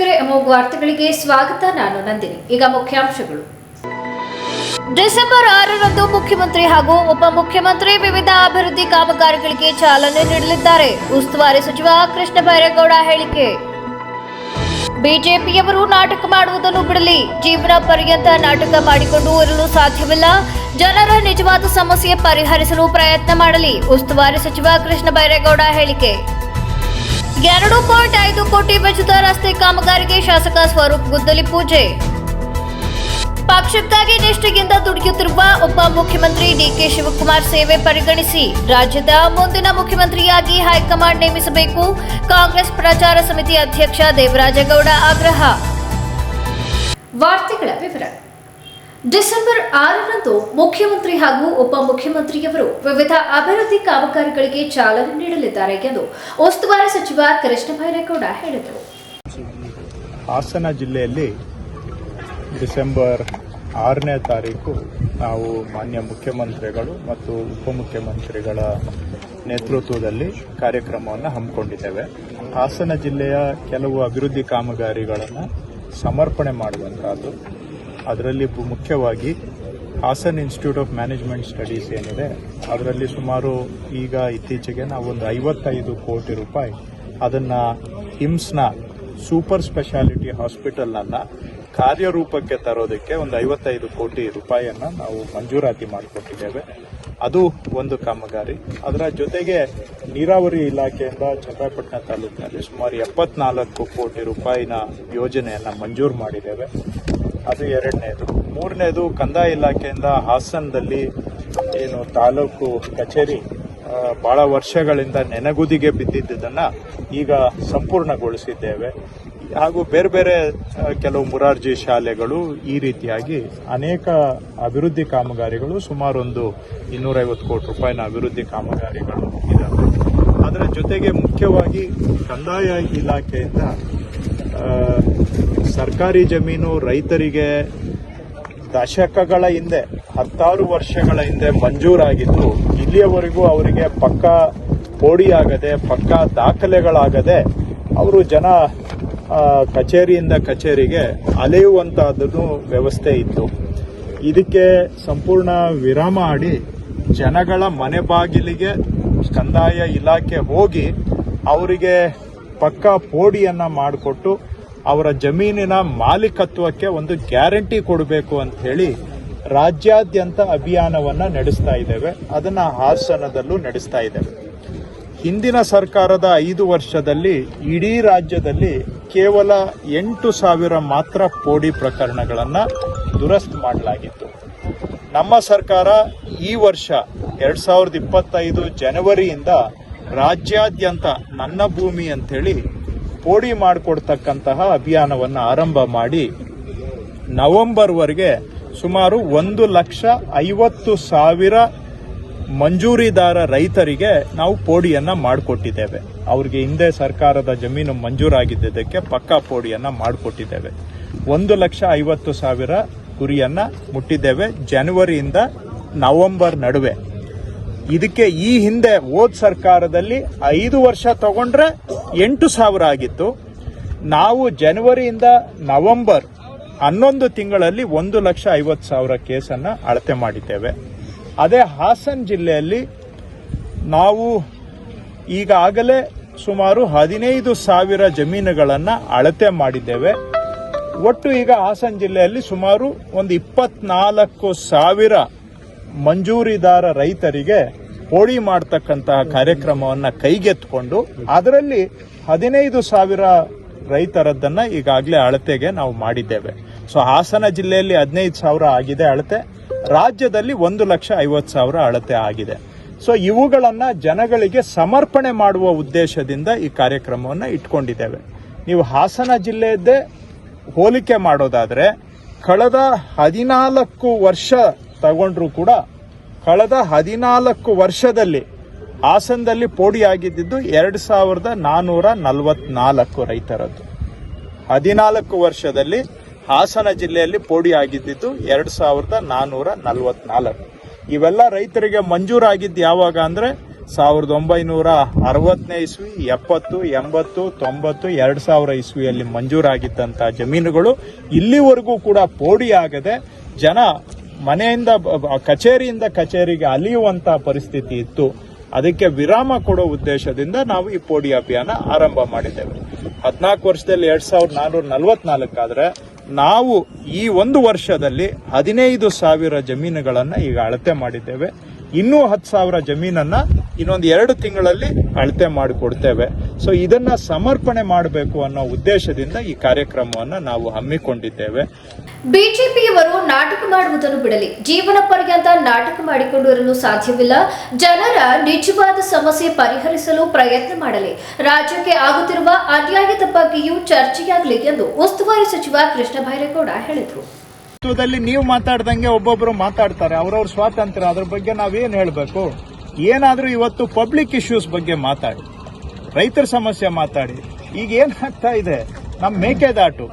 ವೀಕ್ಷಕರೇ, ಅಮೋಘ ವಾರ್ತೆಗಳಿಗೆ ಸ್ವಾಗತ. ನಾನು ನಂದಿನಿ. ಈಗ ಮುಖ್ಯಾಂಶಗಳು. ಡಿಸೆಂಬರ್ 6ರಂದು ಮುಖ್ಯಮಂತ್ರಿ ಹಾಗೂ ಉಪಮುಖ್ಯಮಂತ್ರಿ ವಿವಿಧ ಅಭಿವೃದ್ಧಿ ಕಾಮಗಾರಿಗಳಿಗೆ ಚಾಲನೆ ನೀಡಲಿದ್ದಾರೆ. ಉಸ್ತುವಾರಿ ಸಚಿವ ಕೃಷ್ಣ ಬೈರೇಗೌಡ ಹೇಳಿಕೆ. ಬಿಜೆಪಿಯವರು ನಾಟಕ ಮಾಡುವುದನ್ನು ಬಿಡಲಿ. ಜೀವನ ಪರ್ಯಂತ ನಾಟಕ ಮಾಡಿಕೊಂಡು ಇರಲು ಸಾಧ್ಯವಿಲ್ಲ. ಜನರ ನಿಜವಾದ ಸಮಸ್ಯೆ ಪರಿಹರಿಸಲು ಪ್ರಯತ್ನ ಮಾಡಲಿ. ಉಸ್ತುವಾರಿ ಸಚಿವ ಕೃಷ್ಣ ಬೈರೇಗೌಡ ಹೇಳಿಕೆ. 2.5 ಕೋಟಿ ವೆಚ್ಚದ ರಸ್ತೆ ಕಾಮಗಾರಿಗೆ ಶಾಸಕ ಸ್ವರೂಪ್ ಗುದ್ದಲಿ ಪೂಜೆ. ಪಕ್ಷಕ್ಕಾಗಿ ನಿಷ್ಠೆಯಿಂದ ದುಡಿಯುತ್ತಿರುವ ಉಪಮುಖ್ಯಮಂತ್ರಿ ಡಿಕೆ ಶಿವಕುಮಾರ್ ಸೇವೆ ಪರಿಗಣಿಸಿ ರಾಜ್ಯದ ಮುಂದಿನ ಮುಖ್ಯಮಂತ್ರಿಯಾಗಿ ಹೈಕಮಾಂಡ್ ನೇಮಿಸಬೇಕು. ಕಾಂಗ್ರೆಸ್ ಪ್ರಚಾರ ಸಮಿತಿ ಅಧ್ಯಕ್ಷ ದೇವರಾಜೇಗೌಡ ಆಗ್ರಹ. ವಾರ್ತೆಗಳ ವಿವರ. ಡಿಸೆಂಬರ್ 6ರಂದು ಮುಖ್ಯಮಂತ್ರಿ ಹಾಗೂ ಉಪಮುಖ್ಯಮಂತ್ರಿಯವರು ವಿವಿಧ ಅಭಿವೃದ್ಧಿ ಕಾಮಗಾರಿಗಳಿಗೆ ಚಾಲನೆ ನೀಡಲಿದ್ದಾರೆ ಎಂದು ಉಸ್ತುವಾರಿ ಸಚಿವ ಕೃಷ್ಣ ಬೈರೇಗೌಡ ಹೇಳಿದರು. ಹಾಸನ ಜಿಲ್ಲೆಯಲ್ಲಿ ಡಿಸೆಂಬರ್ 6ನೇ ತಾರೀಕು ನಾವು ಮಾನ್ಯ ಮುಖ್ಯಮಂತ್ರಿಗಳು ಮತ್ತು ಉಪಮುಖ್ಯಮಂತ್ರಿಗಳ ನೇತೃತ್ವದಲ್ಲಿ ಕಾರ್ಯಕ್ರಮವನ್ನು ಹಮ್ಮಿಕೊಂಡಿದ್ದೇವೆ. ಹಾಸನ ಜಿಲ್ಲೆಯ ಕೆಲವು ಅಭಿವೃದ್ಧಿ ಕಾಮಗಾರಿಗಳನ್ನು ಸಮರ್ಪಣೆ ಮಾಡುವಂತಹದ್ದು. ಅದರಲ್ಲಿ ಮುಖ್ಯವಾಗಿ Hassan institute of management studies ಏನಿದೆ, ಅದರಲ್ಲಿ ಸುಮಾರು ಈಗ ಇತ್ತೀಚೆಗೆ ನಾವು ಒಂದು 55 ಕೋಟಿ ರೂಪಾಯಿ ಅದನ್ನು ಹಿಮ್ಸ್ನ ಸೂಪರ್ ಸ್ಪೆಷಾಲಿಟಿ ಹಾಸ್ಪಿಟಲ್ನನ್ನು ಕಾರ್ಯರೂಪಕ್ಕೆ ತರೋದಕ್ಕೆ ಒಂದು 55 ಕೋಟಿ ರೂಪಾಯಿಯನ್ನು ನಾವು ಮಂಜೂರಾತಿ ಮಾಡಿಕೊಟ್ಟಿದ್ದೇವೆ. ಅದು ಒಂದು ಕಾಮಗಾರಿ. ಅದರ ಜೊತೆಗೆ ನೀರಾವರಿ ಇಲಾಖೆಯಿಂದ ಚನ್ನರಾಯಪಟ್ಟಣ ತಾಲೂಕಿನಲ್ಲಿ ಸುಮಾರು 74 ಕೋಟಿ ರೂಪಾಯಿನ ಯೋಜನೆಯನ್ನು ಮಂಜೂರು ಮಾಡಿದ್ದೇವೆ. ಅದು 2ನೇದು. 3ನೇದು ಕಂದಾಯ ಇಲಾಖೆಯಿಂದ ಹಾಸನದಲ್ಲಿ ಏನು ತಾಲೂಕು ಕಚೇರಿ ಬಹಳ ವರ್ಷಗಳಿಂದ ನೆನಗುದಿಗೆ ಬಿದ್ದಿದ್ದನ್ನು ಈಗ ಸಂಪೂರ್ಣಗೊಳಿಸಿದ್ದೇವೆ. ಹಾಗೂ ಬೇರೆ ಬೇರೆ ಕೆಲವು ಮುರಾರ್ಜಿ ಶಾಲೆಗಳು, ಈ ರೀತಿಯಾಗಿ ಅನೇಕ ಅಭಿವೃದ್ಧಿ ಕಾಮಗಾರಿಗಳು, ಸುಮಾರು ಒಂದು 250 ಕೋಟಿ ರೂಪಾಯಿನ ಅಭಿವೃದ್ಧಿ ಕಾಮಗಾರಿಗಳು ಇದ್ದಾವೆ. ಅದರ ಜೊತೆಗೆ ಮುಖ್ಯವಾಗಿ ಕಂದಾಯ ಇಲಾಖೆಯಿಂದ ಸರ್ಕಾರಿ ಜಮೀನು ರೈತರಿಗೆ ದಶಕಗಳ ಹಿಂದೆ 16 ವರ್ಷಗಳ ಹಿಂದೆ ಮಂಜೂರಾಗಿದ್ದು, ಇಲ್ಲಿಯವರೆಗೂ ಅವರಿಗೆ ಪಕ್ಕಾ ಪೋಡಿಯಾಗದೆ, ಪಕ್ಕಾ ದಾಖಲೆಗಳಾಗದೆ ಅವರು ಜನ ಕಚೇರಿಯಿಂದ ಕಚೇರಿಗೆ ಅಲೆಯುವಂತಹದ್ದು ವ್ಯವಸ್ಥೆ ಇತ್ತು. ಇದಕ್ಕೆ ಸಂಪೂರ್ಣ ವಿರಾಮ ಆಡಿ ಜನಗಳ ಮನೆ ಬಾಗಿಲಿಗೆ ಕಂದಾಯ ಇಲಾಖೆ ಹೋಗಿ ಅವರಿಗೆ ಪಕ್ಕಾ ಪೋಡಿಯನ್ನ ಮಾಡಿಕೊಟ್ಟು ಅವರ ಜಮೀನಿನ ಮಾಲೀಕತ್ವಕ್ಕೆ ಒಂದು ಗ್ಯಾರಂಟಿ ಕೊಡಬೇಕು ಅಂತ ಹೇಳಿ ರಾಜ್ಯಾದ್ಯಂತ ಅಭಿಯಾನವನ್ನ ನಡೆಸ್ತಾ ಇದ್ದೇವೆ. ಅದನ್ನ ಹಾಸನದಲ್ಲೂ ನಡೆಸ್ತಾ ಇದ್ದೇವೆ. ಹಿಂದಿನ ಸರ್ಕಾರದ 5 ವರ್ಷದಲ್ಲಿ ಇಡೀ ರಾಜ್ಯದಲ್ಲಿ ಕೇವಲ 8,000 ಮಾತ್ರ ಪೋಡಿ ಪ್ರಕರಣಗಳನ್ನು ದುರಸ್ತಿ ಮಾಡಲಾಗಿತ್ತು. ನಮ್ಮ ಸರ್ಕಾರ ಈ ವರ್ಷ 2025 ಜನವರಿಯಿಂದ ರಾಜ್ಯಾದ್ಯಂತ ನನ್ನ ಭೂಮಿ ಅಂತೇಳಿ ಪೋಡಿ ಮಾಡಿಕೊಡ್ತಕ್ಕಂತಹ ಅಭಿಯಾನವನ್ನು ಆರಂಭ ಮಾಡಿ ನವೆಂಬರ್ವರೆಗೆ ಸುಮಾರು 1,50,000 ಮಂಜೂರಿದಾರ ರೈತರಿಗೆ ನಾವು ಪೋಡಿಯನ್ನ ಮಾಡಿಕೊಟ್ಟಿದ್ದೇವೆ. ಅವರಿಗೆ ಹಿಂದೆ ಸರ್ಕಾರದ ಜಮೀನು ಮಂಜೂರಾಗಿದ್ದಕ್ಕೆ ಪಕ್ಕಾ ಪೋಡಿಯನ್ನ ಮಾಡಿಕೊಟ್ಟಿದ್ದೇವೆ. 1,50,000 ಗುರಿಯನ್ನ ಮುಟ್ಟಿದ್ದೇವೆ ಜನವರಿಯಿಂದ ನವೆಂಬರ್ ನಡುವೆ. ಇದಕ್ಕೆ ಈ ಹಿಂದೆ ಹೋದ ಸರ್ಕಾರದಲ್ಲಿ 5 ವರ್ಷ ತಗೊಂಡ್ರೆ 8,000 ಆಗಿತ್ತು. ನಾವು ಜನವರಿಯಿಂದ ನವೆಂಬರ್ 11 ತಿಂಗಳಲ್ಲಿ 1,50,000 ಕೇಸನ್ನ ಅಳತೆ ಮಾಡಿದ್ದೇವೆ. ಅದೇ ಹಾಸನ ಜಿಲ್ಲೆಯಲ್ಲಿ ನಾವು ಈಗಾಗಲೇ ಸುಮಾರು 15,000 ಜಮೀನುಗಳನ್ನು ಅಳತೆ ಮಾಡಿದ್ದೇವೆ. ಒಟ್ಟು ಈಗ ಹಾಸನ ಜಿಲ್ಲೆಯಲ್ಲಿ ಸುಮಾರು ಒಂದು 24,000 ಮಂಜೂರಿದಾರ ರೈತರಿಗೆ ಪೋಡಿ ಮಾಡತಕ್ಕಂತಹ ಕಾರ್ಯಕ್ರಮವನ್ನು ಕೈಗೆತ್ತಿಕೊಂಡು ಅದರಲ್ಲಿ 15,000 ರೈತರದ್ದನ್ನ ಈಗಾಗಲೇ ಅಳತೆಗೆ ನಾವು ಮಾಡಿದ್ದೇವೆ. ಸೊ ಹಾಸನ ಜಿಲ್ಲೆಯಲ್ಲಿ 15,000 ಆಗಿದೆ ಅಳತೆ, ರಾಜ್ಯದಲ್ಲಿ 1,50,000 ಅಳತೆ ಆಗಿದೆ. ಸೊ ಇವುಗಳನ್ನ ಜನಗಳಿಗೆ ಸಮರ್ಪಣೆ ಮಾಡುವ ಉದ್ದೇಶದಿಂದ ಈ ಕಾರ್ಯಕ್ರಮವನ್ನು ಇಟ್ಕೊಂಡಿದ್ದೇವೆ. ನೀವು ಹಾಸನ ಜಿಲ್ಲೆಯದ್ದೇ ಹೋಲಿಕೆ ಮಾಡೋದಾದ್ರೆ ಕಳೆದ 14 ವರ್ಷ ತಗೊಂಡ್ರು ಕೂಡ ಕಳೆದ 14 ವರ್ಷದಲ್ಲಿ ಹಾಸನದಲ್ಲಿ ಪೋಡಿ ಆಗಿದ್ದು 2,444 ರೈತರದ್ದು. 14 ವರ್ಷದಲ್ಲಿ ಹಾಸನ ಜಿಲ್ಲೆಯಲ್ಲಿ ಪೋಡಿ ಆಗಿದ್ದು 2,444. ಇವೆಲ್ಲ ರೈತರಿಗೆ ಮಂಜೂರಾಗಿದ್ದು ಯಾವಾಗ ಅಂದ್ರೆ 1960ನೇ ಇಸ್ವಿ, 70, 80, 90, 2000 ಇಸ್ವಿಯಲ್ಲಿ ಮಂಜೂರಾಗಿದ್ದಂಥ ಜಮೀನುಗಳು ಇಲ್ಲಿವರೆಗೂ ಕೂಡ ಪೋಡಿ ಆಗದೆ ಜನ ಮನೆಯಿಂದ ಕಚೇರಿಯಿಂದ ಕಚೇರಿಗೆ ಅಲಿಯುವಂತ ಪರಿಸ್ಥಿತಿ ಇತ್ತು. ಅದಕ್ಕೆ ವಿರಾಮ ಕೊಡೋ ಉದ್ದೇಶದಿಂದ ನಾವು ಈ ಪೋಡಿ ಅಭಿಯಾನ ಆರಂಭ ಮಾಡಿದ್ದೇವೆ. 14 ವರ್ಷದಲ್ಲಿ 2444 ಆದ್ರೆ ನಾವು ಈ ಒಂದು ವರ್ಷದಲ್ಲಿ 15,000 ಜಮೀನುಗಳನ್ನ ಈಗ ಅಳತೆ ಮಾಡಿದ್ದೇವೆ. ಇನ್ನೂ 10,000 ಜಮೀನನ್ನ ಇನ್ನೊಂದು 2 ತಿಂಗಳಲ್ಲಿ ಅಳತೆ ಮಾಡಿಕೊಡ್ತೇವೆ. ಸೊ ಇದನ್ನ ಸಮರ್ಪಣೆ ಮಾಡಬೇಕು ಅನ್ನೋ ಉದ್ದೇಶದಿಂದ ಈ ಕಾರ್ಯಕ್ರಮವನ್ನು ನಾವು ಹಮ್ಮಿಕೊಂಡಿದ್ದೇವೆ. ಬಿಜೆಪಿಯವರು ನಾಟಕ ಮಾಡುವುದನ್ನು ಬಿಡಲಿ, ಜೀವನ ಪರ್ಯಂತ ನಾಟಕ ಮಾಡಿಕೊಂಡು ಇರಲು ಸಾಧ್ಯವಿಲ್ಲ. ಜನರ ನಿಜವಾದ ಸಮಸ್ಯೆ ಪರಿಹರಿಸಲು ಪ್ರಯತ್ನ ಮಾಡಲಿ. ರಾಜ್ಯಕ್ಕೆ ಆಗುತ್ತಿರುವ ಅನ್ಯಾಯದ ಬಗ್ಗೆಯೂ ಚರ್ಚೆಯಾಗಲಿ ಎಂದು ಉಸ್ತುವಾರಿ ಸಚಿವ ಕೃಷ್ಣ ಬೈರೇಗೌಡ ಹೇಳಿದರು. ನೀವು ಮಾತಾಡ್ದಂಗೆ ಒಬ್ಬೊಬ್ರು ಮಾತಾಡ್ತಾರೆ, ಅವ್ರವ್ರ ಸ್ವಾತಂತ್ರ್ಯ, ಅದ್ರ ಬಗ್ಗೆ ನಾವೇನ್ ಹೇಳಬೇಕು? ಏನಾದ್ರೂ ಇವತ್ತು ಪಬ್ಲಿಕ್ ಇಶ್ಯೂಸ್ ಬಗ್ಗೆ ಮಾತಾಡಿ, ರೈತರ ಸಮಸ್ಯೆ ಮಾತಾಡಿ. ಈಗ ಏನಾಗ್ತಾ ಇದೆ, ನಮ್ಮ ಮೇಕೆದಾಟು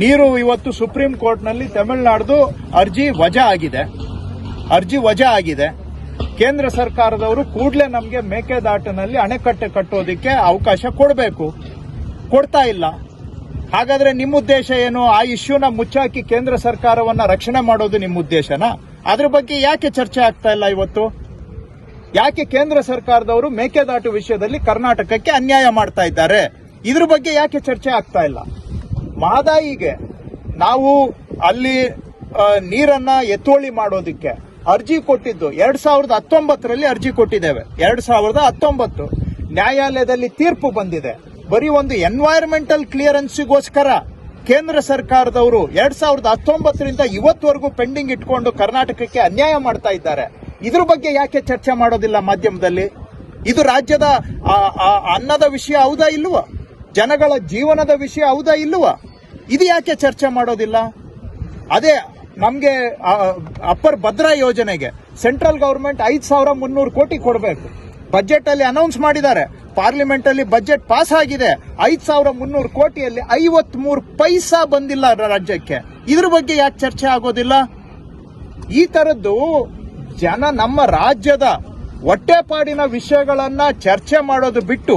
ನೀರು ಇವತ್ತು ಸುಪ್ರೀಂ ಕೋರ್ಟ್ ನಲ್ಲಿ ತಮಿಳುನಾಡು ಅರ್ಜಿ ವಜಾ ಆಗಿದೆ. ಕೇಂದ್ರ ಸರ್ಕಾರದವರು ಕೂಡಲೇ ನಮಗೆ ಮೇಕೆದಾಟಿನಲ್ಲಿ ಅಣೆಕಟ್ಟೆ ಕಟ್ಟೋದಕ್ಕೆ ಅವಕಾಶ ಕೊಡಬೇಕು, ಕೊಡ್ತಾ ಇಲ್ಲ. ಹಾಗಾದ್ರೆ ನಿಮ್ಮ ಉದ್ದೇಶ ಏನು? ಆ ಇಶ್ಯೂನ ಮುಚ್ಚಾಕಿ ಕೇಂದ್ರ ಸರ್ಕಾರವನ್ನ ರಕ್ಷಣೆ ಮಾಡೋದು ನಿಮ್ಮ ಉದ್ದೇಶನಾ? ಅದ್ರ ಬಗ್ಗೆ ಯಾಕೆ ಚರ್ಚೆ ಆಗ್ತಾ ಇಲ್ಲ ಇವತ್ತು? ಯಾಕೆ ಕೇಂದ್ರ ಸರ್ಕಾರದವರು ಮೇಕೆದಾಟು ವಿಷಯದಲ್ಲಿ ಕರ್ನಾಟಕಕ್ಕೆ ಅನ್ಯಾಯ ಮಾಡ್ತಾ ಇದ್ದಾರೆ? ಇದ್ರ ಬಗ್ಗೆ ಯಾಕೆ ಚರ್ಚೆ ಆಗ್ತಾ ಇಲ್ಲ? ಮಹದಾಯಿಗೆ ನಾವು ಅಲ್ಲಿ ನೀರನ್ನ ಎತ್ತೋಳಿ ಮಾಡೋದಕ್ಕೆ ಅರ್ಜಿ ಕೊಟ್ಟಿದ್ದು 2019ರಲ್ಲಿ ಅರ್ಜಿ ಕೊಟ್ಟಿದ್ದೇವೆ. 2019 ನ್ಯಾಯಾಲಯದಲ್ಲಿ ತೀರ್ಪು ಬಂದಿದೆ. ಬರೀ ಒಂದು ಎನ್ವೈರನ್ಮೆಂಟಲ್ ಕ್ಲಿಯರೆನ್ಸ್ಗೋಸ್ಕರ ಕೇಂದ್ರ ಸರ್ಕಾರದವರು 2019ರಿಂದ ಇವತ್ತವರೆಗೂ ಪೆಂಡಿಂಗ್ ಇಟ್ಕೊಂಡು ಕರ್ನಾಟಕಕ್ಕೆ ಅನ್ಯಾಯ ಮಾಡ್ತಾ ಇದ್ದಾರೆ. ಇದ್ರ ಬಗ್ಗೆ ಯಾಕೆ ಚರ್ಚೆ ಮಾಡೋದಿಲ್ಲ ಮಾಧ್ಯಮದಲ್ಲಿ? ಇದು ರಾಜ್ಯದ ಅನ್ನದ ವಿಷಯ ಹೌದಾ ಇಲ್ವಾ? ಜನಗಳ ಜೀವನದ ವಿಷಯ ಹೌದಾ ಇಲ್ವಾ? ಇದು ಯಾಕೆ ಚರ್ಚೆ ಮಾಡೋದಿಲ್ಲ? ಅದೇ ನಮ್ಗೆ ಅಪ್ಪರ್ ಭದ್ರಾ ಯೋಜನೆಗೆ ಸೆಂಟ್ರಲ್ ಗವರ್ಮೆಂಟ್ 5,300 ಕೋಟಿ ಕೊಡಬೇಕು. ಬಜೆಟ್ ಅಲ್ಲಿ ಅನೌನ್ಸ್ ಮಾಡಿದ್ದಾರೆ, ಪಾರ್ಲಿಮೆಂಟ್ ಅಲ್ಲಿ ಬಜೆಟ್ ಪಾಸ್ ಆಗಿದೆ. 5,300 ಕೋಟಿಯಲ್ಲಿ 53 ಪೈಸಾ ಬಂದಿಲ್ಲ ರಾಜ್ಯಕ್ಕೆ. ಇದ್ರ ಬಗ್ಗೆ ಯಾಕೆ ಚರ್ಚೆ ಆಗೋದಿಲ್ಲ? ಈ ತರದ್ದು ಜನ ನಮ್ಮ ರಾಜ್ಯದ ಹೊಟ್ಟೆಪಾಡಿನ ವಿಷಯಗಳನ್ನ ಚರ್ಚೆ ಮಾಡೋದು ಬಿಟ್ಟು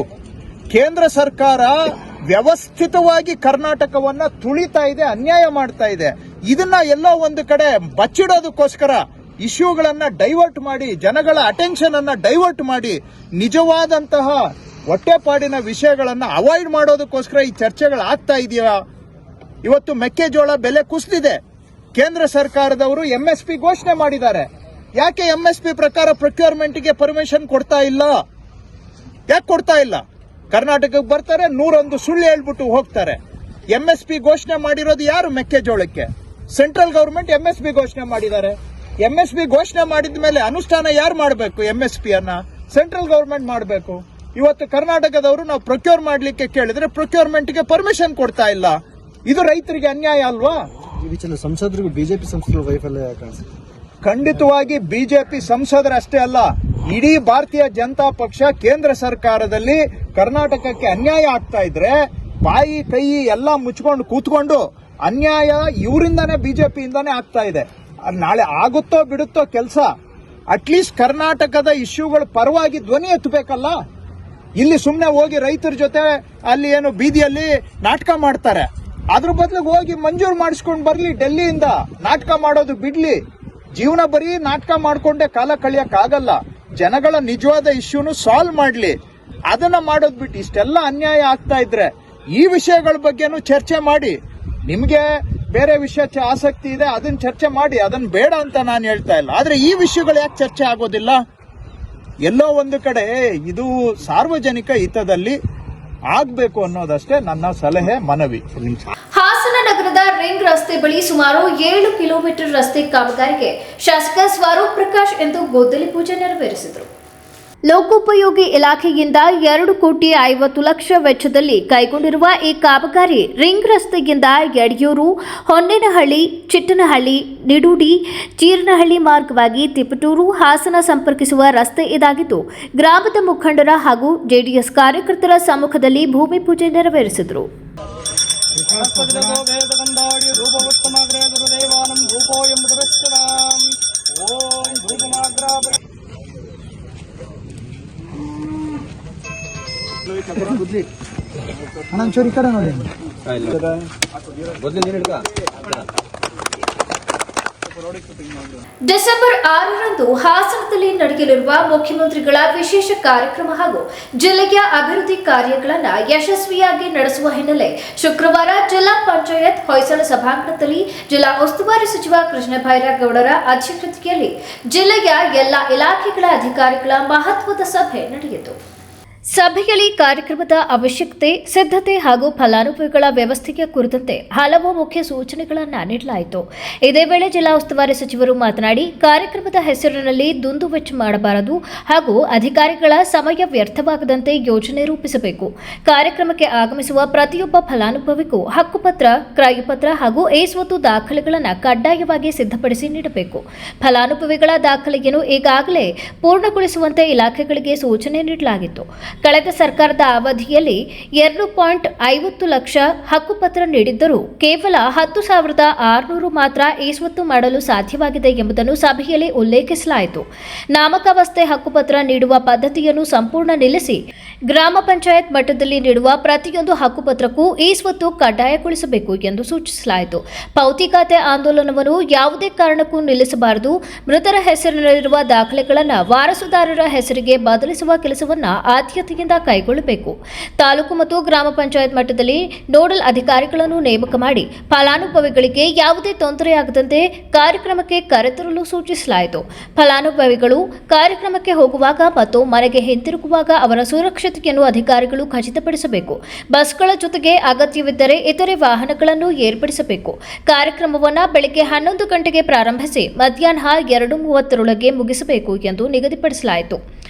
ಕೇಂದ್ರ ಸರ್ಕಾರ ವ್ಯವಸ್ಥಿತವಾಗಿ ಕರ್ನಾಟಕವನ್ನ ತುಳಿತಾ ಇದೆ, ಅನ್ಯಾಯ ಮಾಡ್ತಾ ಇದೆ. ಇದನ್ನ ಎಲ್ಲೋ ಒಂದು ಕಡೆ ಬಚ್ಚಿಡೋದಕ್ಕೋಸ್ಕರ ಇಶ್ಯೂಗಳನ್ನ ಡೈವರ್ಟ್ ಮಾಡಿ, ಜನಗಳ ಅಟೆನ್ಷನ್ ಅನ್ನ ಡೈವರ್ಟ್ ಮಾಡಿ, ನಿಜವಾದಂತಹ ಹೊಟ್ಟೆಪಾಡಿನ ವಿಷಯಗಳನ್ನ ಅವಾಯ್ಡ್ ಮಾಡೋದಕ್ಕೋಸ್ಕರ ಈ ಚರ್ಚೆಗಳು ಆಗ್ತಾ ಇದೆಯಾ? ಇವತ್ತು ಮೆಕ್ಕೆಜೋಳ ಬೆಲೆ ಕುಸಿದಿದೆ. ಕೇಂದ್ರ ಸರ್ಕಾರದವರು MSP ಘೋಷಣೆ ಮಾಡಿದ್ದಾರೆ. ಯಾಕೆ MSP ಪ್ರಕಾರ ಪ್ರೊಕ್ಯೂರ್ಮೆಂಟ್ಗೆ ಪರ್ಮಿಷನ್ ಕೊಡ್ತಾ ಇಲ್ಲ? ಯಾಕೆ ಕೊಡ್ತಾ ಇಲ್ಲ? ಕರ್ನಾಟಕಕ್ಕೆ ಬರ್ತಾರೆ, 101 ಸುಳ್ಳು ಹೇಳ್ಬಿಟ್ಟು ಹೋಗ್ತಾರೆ. MSP ಘೋಷಣೆ ಮಾಡಿರೋದು ಯಾರು? ಮೆಕ್ಕೆಜೋಳಕ್ಕೆ. ಸೆಂಟ್ರಲ್ ಗವರ್ಮೆಂಟ್ MSP ಘೋಷಣೆ ಮಾಡಿದ್ದಾರೆ. MSP ಘೋಷಣೆ ಮಾಡಿದ ಮೇಲೆ ಅನುಷ್ಠಾನ ಯಾರು ಮಾಡಬೇಕು? MSP ಅನ್ನ ಸೆಂಟ್ರಲ್ ಗವರ್ಮೆಂಟ್ ಮಾಡಬೇಕು. ಇವತ್ತು ಕರ್ನಾಟಕದವರು ನಾವು ಪ್ರೊಕ್ಯೂರ್ ಮಾಡ್ಲಿಕ್ಕೆ ಕೇಳಿದ್ರೆ ಪ್ರೊಕ್ಯೂರ್ಮೆಂಟ್ಗೆ ಪರ್ಮಿಷನ್ ಕೊಡ್ತಾ ಇಲ್ಲ. ಇದು ರೈತರಿಗೆ ಅನ್ಯಾಯ ಅಲ್ವಾ? ಸಂಸದರಿಗೂ ಬಿಜೆಪಿ ಸಂಸದರು ವೈಫಲ್ಯ ಕಾಣಿಸುತ್ತೆ. ಖಂಡಿತವಾಗಿ ಬಿಜೆಪಿ ಸಂಸದರಷ್ಟೇ ಅಲ್ಲ, ಇಡೀ ಭಾರತೀಯ ಜನತಾ ಪಕ್ಷ ಕೇಂದ್ರ ಸರ್ಕಾರದಲ್ಲಿ ಕರ್ನಾಟಕಕ್ಕೆ ಅನ್ಯಾಯ ಆಗ್ತಾ ಇದ್ರೆ ಬಾಯಿ ಕೈ ಎಲ್ಲ ಮುಚ್ಕೊಂಡು ಕೂತ್ಕೊಂಡು ಅನ್ಯಾಯ ಇವರಿಂದಾನೇ ಬಿಜೆಪಿಯಿಂದಾನೇ ಆಗ್ತಾ ಇದೆ. ನಾಳೆ ಆಗುತ್ತೋ ಬಿಡುತ್ತೋ ಕೆಲಸ, ಅಟ್ಲೀಸ್ಟ್ ಕರ್ನಾಟಕದ ಇಶ್ಯೂಗಳ ಪರವಾಗಿ ಧ್ವನಿ ಎತ್ತಬೇಕಲ್ಲ. ಇಲ್ಲಿ ಸುಮ್ಮನೆ ಹೋಗಿ ರೈತರ ಜೊತೆ ಅಲ್ಲಿ ಏನು ಬೀದಿಯಲ್ಲಿ ನಾಟಕ ಮಾಡ್ತಾರೆ. ಅದ್ರ ಬದಲಿಗೆ ಹೋಗಿ ಮಂಜೂರು ಮಾಡಿಸ್ಕೊಂಡು ಬರ್ಲಿ. ಡೆಲ್ಲಿಯಿಂದ ನಾಟಕ ಮಾಡೋದು ಬಿಡ್ಲಿ. ಜೀವನ ಬರೀ ನಾಟಕ ಮಾಡ್ಕೊಂಡೆ ಕಾಲ ಕಳಿಯಕ್ಕಾಗಲ್ಲ. ಜನಗಳ ನಿಜವಾದ ಇಶ್ಯೂನು ಸಾಲ್ವ್ ಮಾಡ್ಲಿ. ಅದನ್ನ ಮಾಡೋದ್ ಬಿಟ್ಟು ಇಷ್ಟೆಲ್ಲ ಅನ್ಯಾಯ ಆಗ್ತಾ ಇದ್ರೆ ಈ ವಿಷಯಗಳ ಬಗ್ಗೆನೂ ಚರ್ಚೆ ಮಾಡಿ. ನಿಮ್ಗೆ ಬೇರೆ ವಿಷಯ ಆಸಕ್ತಿ ಇದೆ, ಅದನ್ನ ಚರ್ಚೆ ಮಾಡಿ, ಅದನ್ನ ಬೇಡ ಅಂತ ನಾನು ಹೇಳ್ತಾ ಇಲ್ಲ. ಆದ್ರೆ ಈ ವಿಷಯಗಳು ಯಾಕೆ ಚರ್ಚೆ ಆಗೋದಿಲ್ಲ? ಎಲ್ಲೋ ಒಂದು ಕಡೆ ಇದು ಸಾರ್ವಜನಿಕ ಹಿತದಲ್ಲಿ ಆಗ್ಬೇಕು ಅನ್ನೋದಷ್ಟೇ ನನ್ನ ಸಲಹೆ, ಮನವಿ. ಹಾಸನ ನಗರದ ರಿಂಗ್ ರಸ್ತೆ ಬಳಿ ಸುಮಾರು 7 ಕಿಲೋಮೀಟರ್ ರಸ್ತೆ ಕಾಮಗಾರಿಗೆ ಶಾಸಕ ಸ್ವರೂಪ್ ಪ್ರಕಾಶ್ ಎಂದು ಗೊದ್ದಲಿ ಪೂಜೆ ನೆರವೇರಿಸಿದರು. ಲೋಕೋಪಯೋಗಿ ಇಲಾಖೆಯಿಂದ 2,50,00,000 ವೆಚ್ಚದಲ್ಲಿ ಕೈಗೊಂಡಿರುವ ಈ ಕಾಮಗಾರಿ ರಿಂಗ್ ರಸ್ತೆಯಿಂದ ಯಡಿಯೂರು, ಹೊನ್ನೇನಹಳ್ಳಿ, ಚಿಟ್ಟನಹಳ್ಳಿ, ನಿಡೂಡಿ, ಚೀರನಹಳ್ಳಿ ಮಾರ್ಗವಾಗಿ ತಿಪಟೂರು, ಹಾಸನ ಸಂಪರ್ಕಿಸುವ ರಸ್ತೆ ಇದಾಗಿದ್ದು, ಗ್ರಾಮದ ಮುಖಂಡರ ಹಾಗೂ ಜೆಡಿಎಸ್ ಕಾರ್ಯಕರ್ತರ ಸಮ್ಮುಖದಲ್ಲಿ ಭೂಮಿ ಪೂಜೆ ನೆರವೇರಿಸಿದರು. ಅಣ್ಣ ಒಂಚೂರು ಈ ಕಡೆ ನೋಡಿ. ಡಿಸೆಂಬರ್ 6ರಂದು ಹಾಸನದಲ್ಲಿ ನಡೆಯಲಿರುವ ಮುಖ್ಯಮಂತ್ರಿಗಳ ವಿಶೇಷ ಕಾರ್ಯಕ್ರಮ ಹಾಗೂ ಜಿಲ್ಲೆಯ ಅಭಿವೃದ್ಧಿ ಕಾರ್ಯಗಳನ್ನು ಯಶಸ್ವಿಯಾಗಿ ನಡೆಸುವ ಹಿನ್ನೆಲೆ ಶುಕ್ರವಾರ ಜಿಲ್ಲಾ ಪಂಚಾಯತ್ ಹೊಯ್ಸಳ ಸಭಾಂಗಣದಲ್ಲಿ ಜಿಲ್ಲಾ ಉಸ್ತುವಾರಿ ಸಚಿವ ಕೃಷ್ಣ ಬೈರೇಗೌಡರ ಅಧ್ಯಕ್ಷತೆಯಲ್ಲಿ ಜಿಲ್ಲೆಯ ಎಲ್ಲ ಇಲಾಖೆಗಳ ಅಧಿಕಾರಿಗಳ ಮಹತ್ವದ ಸಭೆ ನಡೆಯಿತು. ಸಭೆಯಲ್ಲಿ ಕಾರ್ಯಕ್ರಮದ ಅವಶ್ಯಕತೆ, ಸಿದ್ಧತೆ ಹಾಗೂ ಫಲಾನುಭವಿಗಳ ವ್ಯವಸ್ಥೆಯ ಕುರಿತಂತೆ ಹಲವು ಮುಖ್ಯ ಸೂಚನೆಗಳನ್ನು ನೀಡಲಾಯಿತು. ಇದೇ ವೇಳೆ ಜಿಲ್ಲಾ ಉಸ್ತುವಾರಿ ಸಚಿವರು ಮಾತನಾಡಿ, ಕಾರ್ಯಕ್ರಮದ ಹೆಸರಿನಲ್ಲಿ ದುಂದುವೆಚ್ಚ ಮಾಡಬಾರದು ಹಾಗೂ ಅಧಿಕಾರಿಗಳ ಸಮಯ ವ್ಯರ್ಥವಾಗದಂತೆ ಯೋಜನೆ ರೂಪಿಸಬೇಕು. ಕಾರ್ಯಕ್ರಮಕ್ಕೆ ಆಗಮಿಸುವ ಪ್ರತಿಯೊಬ್ಬ ಫಲಾನುಭವಿಗೂ ಹಕ್ಕುಪತ್ರ, ಕ್ರಯಪತ್ರ ಹಾಗೂ ಏಸ್ವತ್ತು ದಾಖಲೆಗಳನ್ನು ಕಡ್ಡಾಯವಾಗಿ ಸಿದ್ಧಪಡಿಸಿ ನೀಡಬೇಕು. ಫಲಾನುಭವಿಗಳ ದಾಖಲೆಯನ್ನು ಈಗಾಗಲೇ ಪೂರ್ಣಗೊಳಿಸುವಂತೆ ಇಲಾಖೆಗಳಿಗೆ ಸೂಚನೆ ನೀಡಲಾಗಿತ್ತು. ಕಳೆದ ಸರ್ಕಾರದ ಅವಧಿಯಲ್ಲಿ 2.50 ಲಕ್ಷ ಹಕ್ಕುಪತ್ರ ನೀಡಿದ್ದರೂ ಕೇವಲ 10,600 ಮಾತ್ರ ಏಸ್ವತ್ತು ಮಾಡಲು ಸಾಧ್ಯವಾಗಿದೆ ಎಂಬುದನ್ನು ಸಭೆಯಲ್ಲಿ ಉಲ್ಲೇಖಿಸಲಾಯಿತು. ನಾಮಕಾವಸ್ಥೆ ಹಕ್ಕುಪತ್ರ ನೀಡುವ ಪದ್ಧತಿಯನ್ನು ಸಂಪೂರ್ಣ ನಿಲ್ಲಿಸಿ ಗ್ರಾಮ ಪಂಚಾಯತ್ ಮಟ್ಟದಲ್ಲಿ ನೀಡುವ ಪ್ರತಿಯೊಂದು ಹಕ್ಕುಪತ್ರಕ್ಕೂ ಏಸ್ವತ್ತು ಕಡ್ಡಾಯಗೊಳಿಸಬೇಕು ಎಂದು ಸೂಚಿಸಲಾಯಿತು. ಪೌತಿ ಖಾತೆ ಆಂದೋಲನವನ್ನು ಯಾವುದೇ ಕಾರಣಕ್ಕೂ ನಿಲ್ಲಿಸಬಾರದು. ಮೃತರ ಹೆಸರಿನಲ್ಲಿರುವ ದಾಖಲೆಗಳನ್ನು ವಾರಸುದಾರರ ಹೆಸರಿಗೆ ಬದಲಿಸುವ ಕೆಲಸವನ್ನು ಆದ್ಯತೆಯಿಂದ ಕೈಗೊಳ್ಳಬೇಕು. ತಾಲೂಕು ಮತ್ತು ಗ್ರಾಮ ಪಂಚಾಯತ್ ಮಟ್ಟದಲ್ಲಿ ನೋಡಲ್ ಅಧಿಕಾರಿಗಳನ್ನು ನೇಮಕ ಮಾಡಿ ಫಲಾನುಭವಿಗಳಿಗೆ ಯಾವುದೇ ತೊಂದರೆಯಾಗದಂತೆ ಕಾರ್ಯಕ್ರಮಕ್ಕೆ ಕರೆತರಲು ಸೂಚಿಸಲಾಯಿತು. ಫಲಾನುಭವಿಗಳು ಕಾರ್ಯಕ್ರಮಕ್ಕೆ ಹೋಗುವಾಗ ಮತ್ತು ಮನೆಗೆ ಹಿಂತಿರುಗುವಾಗ ಅವರ ಸುರಕ್ಷತೆಯನ್ನು ಅಧಿಕಾರಿಗಳು ಖಚಿತಪಡಿಸಬೇಕು. ಬಸ್ಗಳ ಜೊತೆಗೆ ಅಗತ್ಯವಿದ್ದರೆ ಇತರೆ ವಾಹನಗಳನ್ನು ಏರ್ಪಡಿಸಬೇಕು. ಕಾರ್ಯಕ್ರಮವನ್ನು ಬೆಳಗ್ಗೆ 11 ಗಂಟೆಗೆ ಪ್ರಾರಂಭಿಸಿ ಮಧ್ಯಾಹ್ನ 2:30 ಮುಗಿಸಬೇಕು ಎಂದು ನಿಗದಿಪಡಿಸಲಾಯಿತು.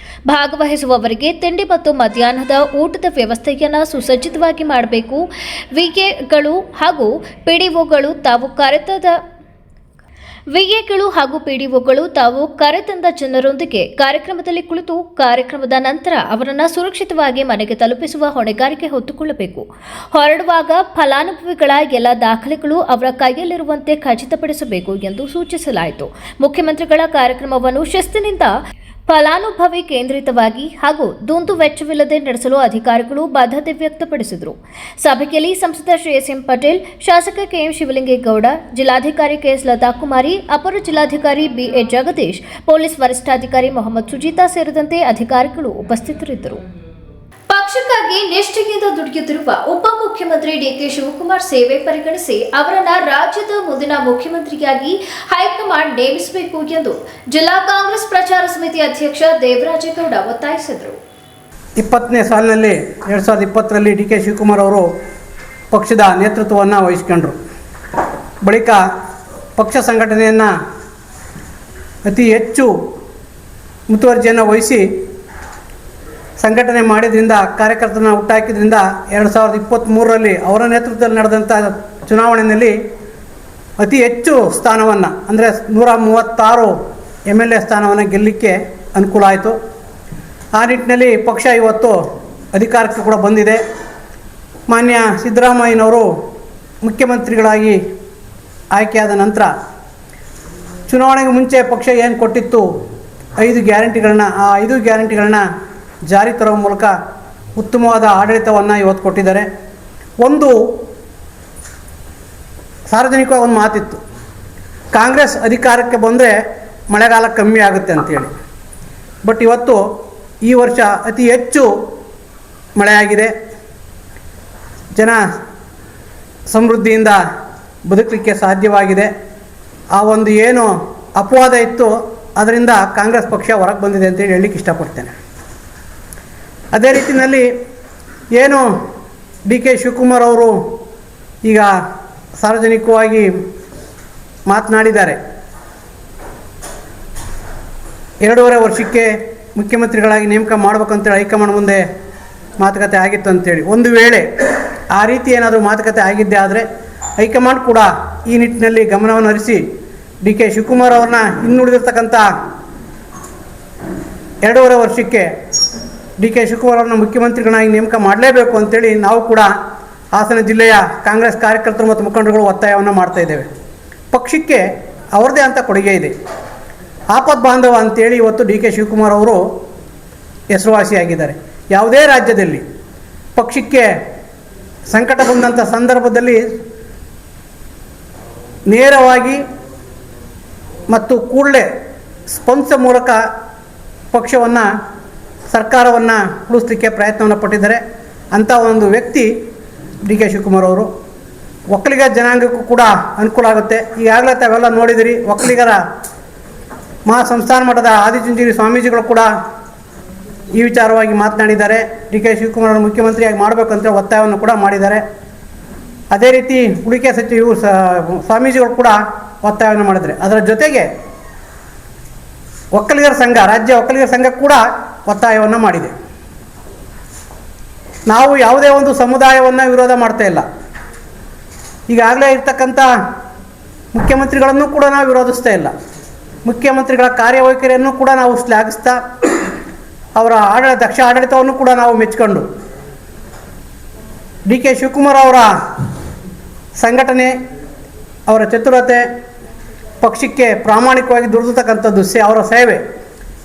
ಭಾಗವಹಿಸುವವರಿಗೆ ತಿಂಡಿ ಮತ್ತು ಮಧ್ಯಾಹ್ನದ ಊಟದ ವ್ಯವಸ್ಥೆಯನ್ನು ಸುಸಜ್ಜಿತವಾಗಿ ಮಾಡಬೇಕು. ವಿಎಗಳು ಹಾಗೂ ಪಿಡಿಒಗಳು ತಾವು ಕರೆತಂದ ಜನರೊಂದಿಗೆ ಕಾರ್ಯಕ್ರಮದಲ್ಲಿ ಕುಳಿತು ಕಾರ್ಯಕ್ರಮದ ನಂತರ ಅವರನ್ನು ಸುರಕ್ಷಿತವಾಗಿ ಮನೆಗೆ ತಲುಪಿಸುವ ಹೊಣೆಗಾರಿಕೆ ಹೊತ್ತುಕೊಳ್ಳಬೇಕು. ಹೊರಡುವಾಗ ಫಲಾನುಭವಿಗಳ ಎಲ್ಲ ದಾಖಲೆಗಳು ಅವರ ಕೈಯಲ್ಲಿರುವಂತೆ ಖಚಿತಪಡಿಸಬೇಕು ಎಂದು ಸೂಚಿಸಲಾಯಿತು. ಮುಖ್ಯಮಂತ್ರಿಗಳ ಕಾರ್ಯಕ್ರಮವನ್ನು ಶಿಸ್ತಿನಿಂದ ಫಲಾನುಭವಿ ಕೇಂದ್ರಿತವಾಗಿ ಹಾಗೂ ದುಂದು ವೆಚ್ಚವಿಲ್ಲದೆ ನಡೆಸಲು ಅಧಿಕಾರಿಗಳು ಬದ್ಧತೆ ವ್ಯಕ್ತಪಡಿಸಿದರು. ಸಭೆಯಲ್ಲಿ ಸಂಸದ ಶ್ರೀ ಎಸ್ ಎಂ ಪಟೇಲ್, ಶಾಸಕ ಕೆಎಂ ಶಿವಲಿಂಗೇಗೌಡ, ಜಿಲ್ಲಾಧಿಕಾರಿ ಕೆಎಸ್ ಲತಾಕುಮಾರಿ, ಅಪರ ಜಿಲ್ಲಾಧಿಕಾರಿ ಬಿಎ ಜಗದೀಶ್, ಪೊಲೀಸ್ ವರಿಷ್ಠಾಧಿಕಾರಿ ಮೊಹಮ್ಮದ್ ಸುಜೀತಾ ಸೇರಿದಂತೆ ಅಧಿಕಾರಿಗಳು ಉಪಸ್ಥಿತರಿದ್ದರು. ಪಕ್ಷಕ್ಕಾಗಿ ನಿಷ್ಠೆಯಿಂದ ದುಡಿಯುತ್ತಿರುವ ಉಪಮುಖ್ಯಮಂತ್ರಿ ಡಿಕೆ ಶಿವಕುಮಾರ್ ಸೇವೆ ಪರಿಗಣಿಸಿ ಅವರನ್ನು ರಾಜ್ಯದ ಮುಂದಿನ ಮುಖ್ಯಮಂತ್ರಿಯಾಗಿ ಹೈಕಮಾಂಡ್ ನೇಮಿಸಬೇಕು ಎಂದು ಜಿಲ್ಲಾ ಕಾಂಗ್ರೆಸ್ ಪ್ರಚಾರ ಸಮಿತಿ ಅಧ್ಯಕ್ಷ ದೇವರಾಜೇಗೌಡ ಒತ್ತಾಯಿಸಿದರು. 20ನೇ ಸಾಲಿನಲ್ಲಿ 2020ರಲ್ಲಿ ಡಿಕೆ ಶಿವಕುಮಾರ್ ಅವರು ಪಕ್ಷದ ನೇತೃತ್ವವನ್ನು ವಹಿಸಿಕೊಂಡರು. ಬಳಿಕ ಪಕ್ಷ ಸಂಘಟನೆಯನ್ನು ಅತಿ ಹೆಚ್ಚು ಮುತುವರ್ಜಿಯನ್ನು ವಹಿಸಿ ಸಂಘಟನೆ ಮಾಡಿದ್ರಿಂದ, ಕಾರ್ಯಕರ್ತರನ್ನ ಹುಟ್ಟಾಕಿದ್ರಿಂದ 2023ರಲ್ಲಿ ಅವರ ನೇತೃತ್ವದಲ್ಲಿ ನಡೆದಂಥ ಚುನಾವಣೆಯಲ್ಲಿ ಅತಿ ಹೆಚ್ಚು ಸ್ಥಾನವನ್ನು ಅಂದರೆ 136 MLA ಸ್ಥಾನವನ್ನು ಗೆಲ್ಲಲಿಕ್ಕೆ ಅನುಕೂಲ ಆಯಿತು. ಆ ನಿಟ್ಟಿನಲ್ಲಿ ಪಕ್ಷ ಇವತ್ತು ಅಧಿಕಾರಕ್ಕೆ ಕೂಡ ಬಂದಿದೆ. ಮಾನ್ಯ ಸಿದ್ದರಾಮಯ್ಯನವರು ಮುಖ್ಯಮಂತ್ರಿಗಳಾಗಿ ಆಯ್ಕೆಯಾದ ನಂತರ ಚುನಾವಣೆಗೆ ಮುಂಚೆ ಪಕ್ಷ ಏನು ಕೊಟ್ಟಿತ್ತು 5 ಗ್ಯಾರಂಟಿಗಳನ್ನ, ಆ 5 ಗ್ಯಾರಂಟಿಗಳನ್ನ ಜಾರಿ ತರುವ ಮೂಲಕ ಉತ್ತಮವಾದ ಆಡಳಿತವನ್ನು ಇವತ್ತು ಕೊಟ್ಟಿದ್ದಾರೆ. ಒಂದು ಸಾರ್ವಜನಿಕವಾಗಿ ಒಂದು ಮಾತಿತ್ತು, ಕಾಂಗ್ರೆಸ್ ಅಧಿಕಾರಕ್ಕೆ ಬಂದರೆ ಮಳೆಗಾಲ ಕಮ್ಮಿ ಆಗುತ್ತೆ ಅಂತೇಳಿ. ಬಟ್ ಇವತ್ತು ಈ ವರ್ಷ ಅತಿ ಹೆಚ್ಚು ಮಳೆಯಾಗಿದೆ. ಜನ ಸಮೃದ್ಧಿಯಿಂದ ಬದುಕಲಿಕ್ಕೆ ಸಾಧ್ಯವಾಗಿದೆ. ಆ ಒಂದು ಏನು ಅಪವಾದ ಇತ್ತು ಅದರಿಂದ ಕಾಂಗ್ರೆಸ್ ಪಕ್ಷ ಹೊರಗೆ ಬಂದಿದೆ ಅಂತೇಳಿ ಹೇಳಲಿಕ್ಕೆ ಇಷ್ಟಪಡ್ತೇನೆ. ಅದೇ ರೀತಿಯಲ್ಲಿ ಏನು ಡಿ ಕೆ ಶಿವಕುಮಾರ್ ಅವರು ಈಗ ಸಾರ್ವಜನಿಕವಾಗಿ ಮಾತನಾಡಿದ್ದಾರೆ, 2.5 ವರ್ಷಕ್ಕೆ ಮುಖ್ಯಮಂತ್ರಿಗಳಾಗಿ ನೇಮಕ ಮಾಡ್ಬೇಕಂತೇಳಿ ಹೈಕಮಾಂಡ್ ಮುಂದೆ ಮಾತುಕತೆ ಆಗಿತ್ತು ಅಂತೇಳಿ. ಒಂದು ವೇಳೆ ಆ ರೀತಿ ಏನಾದರೂ ಮಾತುಕತೆ ಆಗಿದ್ದೇ ಆದರೆ ಹೈಕಮಾಂಡ್ ಕೂಡ ಈ ನಿಟ್ಟಿನಲ್ಲಿ ಗಮನವನ್ನು ಹರಿಸಿ ಡಿ ಕೆ ಶಿವಕುಮಾರ್ ಅವ್ರನ್ನ ಇನ್ನುಳಿದಿರ್ತಕ್ಕಂಥ 2.5 ವರ್ಷಕ್ಕೆ ಡಿ ಕೆ ಶಿವಕುಮಾರ್ ಅವ್ರನ್ನ ಮುಖ್ಯಮಂತ್ರಿಗಳಾಗಿ ನೇಮಕ ಮಾಡಲೇಬೇಕು ಅಂತೇಳಿ ನಾವು ಕೂಡ ಹಾಸನ ಜಿಲ್ಲೆಯ ಕಾಂಗ್ರೆಸ್ ಕಾರ್ಯಕರ್ತರು ಮತ್ತು ಮುಖಂಡರುಗಳು ಒತ್ತಾಯವನ್ನು ಮಾಡ್ತಾ ಇದ್ದೇವೆ. ಪಕ್ಷಕ್ಕೆ ಅವ್ರದ್ದೇ ಅಂತ ಕೊಡುಗೆ ಇದೆ. ಆಪತ್ ಬಾಂಧವ ಅಂತೇಳಿ ಇವತ್ತು ಡಿ ಕೆ ಶಿವಕುಮಾರ್ ಅವರು ಹೆಸರುವಾಸಿಯಾಗಿದ್ದಾರೆ. ಯಾವುದೇ ರಾಜ್ಯದಲ್ಲಿ ಪಕ್ಷಕ್ಕೆ ಸಂಕಟ ಬಂದಂಥ ಸಂದರ್ಭದಲ್ಲಿ ನೇರವಾಗಿ ಮತ್ತು ಕೂಡಲೇ ಸ್ಪಂದಿಸೋ ಮೂಲಕ ಪಕ್ಷವನ್ನು ಸರ್ಕಾರವನ್ನು ಉಳಿಸಲಿಕ್ಕೆ ಪ್ರಯತ್ನವನ್ನು ಪಟ್ಟಿದ್ದಾರೆ. ಅಂಥ ಒಂದು ವ್ಯಕ್ತಿ ಡಿ ಕೆ ಶಿವಕುಮಾರ್ ಅವರು. ಒಕ್ಕಲಿಗ ಜನಾಂಗಕ್ಕೂ ಕೂಡ ಅನುಕೂಲ ಆಗುತ್ತೆ. ಈಗಾಗಲೇ ತಾವೆಲ್ಲ ನೋಡಿದಿರಿ, ಒಕ್ಕಲಿಗರ ಮಹಾಸಂಸ್ಥಾನ ಮಠದ ಆದಿಚುಂಚನಗಿರಿ ಸ್ವಾಮೀಜಿಗಳು ಕೂಡ ಈ ವಿಚಾರವಾಗಿ ಮಾತನಾಡಿದ್ದಾರೆ. ಡಿ ಕೆ ಶಿವಕುಮಾರ್ ಮುಖ್ಯಮಂತ್ರಿಯಾಗಿ ಮಾಡಬೇಕಂತ ಒತ್ತಾಯವನ್ನು ಕೂಡ ಮಾಡಿದ್ದಾರೆ. ಅದೇ ರೀತಿ ಉಳಿಕೆ ಸಚಿವರು ಸ್ವಾಮೀಜಿಗಳು ಕೂಡ ಒತ್ತಾಯವನ್ನು ಮಾಡಿದ್ದಾರೆ. ಅದರ ಜೊತೆಗೆ ಒಕ್ಕಲಿಗರ ಸಂಘ, ರಾಜ್ಯ ಒಕ್ಕಲಿಗರ ಸಂಘ ಕೂಡ ಒತ್ತಾಯವನ್ನು ಮಾಡಿದೆ. ನಾವು ಯಾವುದೇ ಒಂದು ಸಮುದಾಯವನ್ನು ವಿರೋಧ ಮಾಡ್ತಾ ಇಲ್ಲ. ಈಗಾಗಲೇ ಇರ್ತಕ್ಕಂಥ ಮುಖ್ಯಮಂತ್ರಿಗಳನ್ನು ಕೂಡ ನಾವು ವಿರೋಧಿಸ್ತಾ ಇಲ್ಲ. ಮುಖ್ಯಮಂತ್ರಿಗಳ ಕಾರ್ಯವೈಖರಿಯನ್ನು ಕೂಡ ನಾವು ಶ್ಲಾಘಿಸ್ತಾ ಅವರ ದಕ್ಷ ಆಡಳಿತವನ್ನು ಕೂಡ ನಾವು ಮೆಚ್ಚಿಕೊಂಡು ಡಿ ಕೆ ಶಿವಕುಮಾರ್ ಅವರ ಸಂಘಟನೆ, ಅವರ ಚತುರತೆ, ಪಕ್ಷಕ್ಕೆ ಪ್ರಾಮಾಣಿಕವಾಗಿ ದುಡಿದತಕ್ಕಂಥದ್ದು, ಅವರ ಸೇವೆ,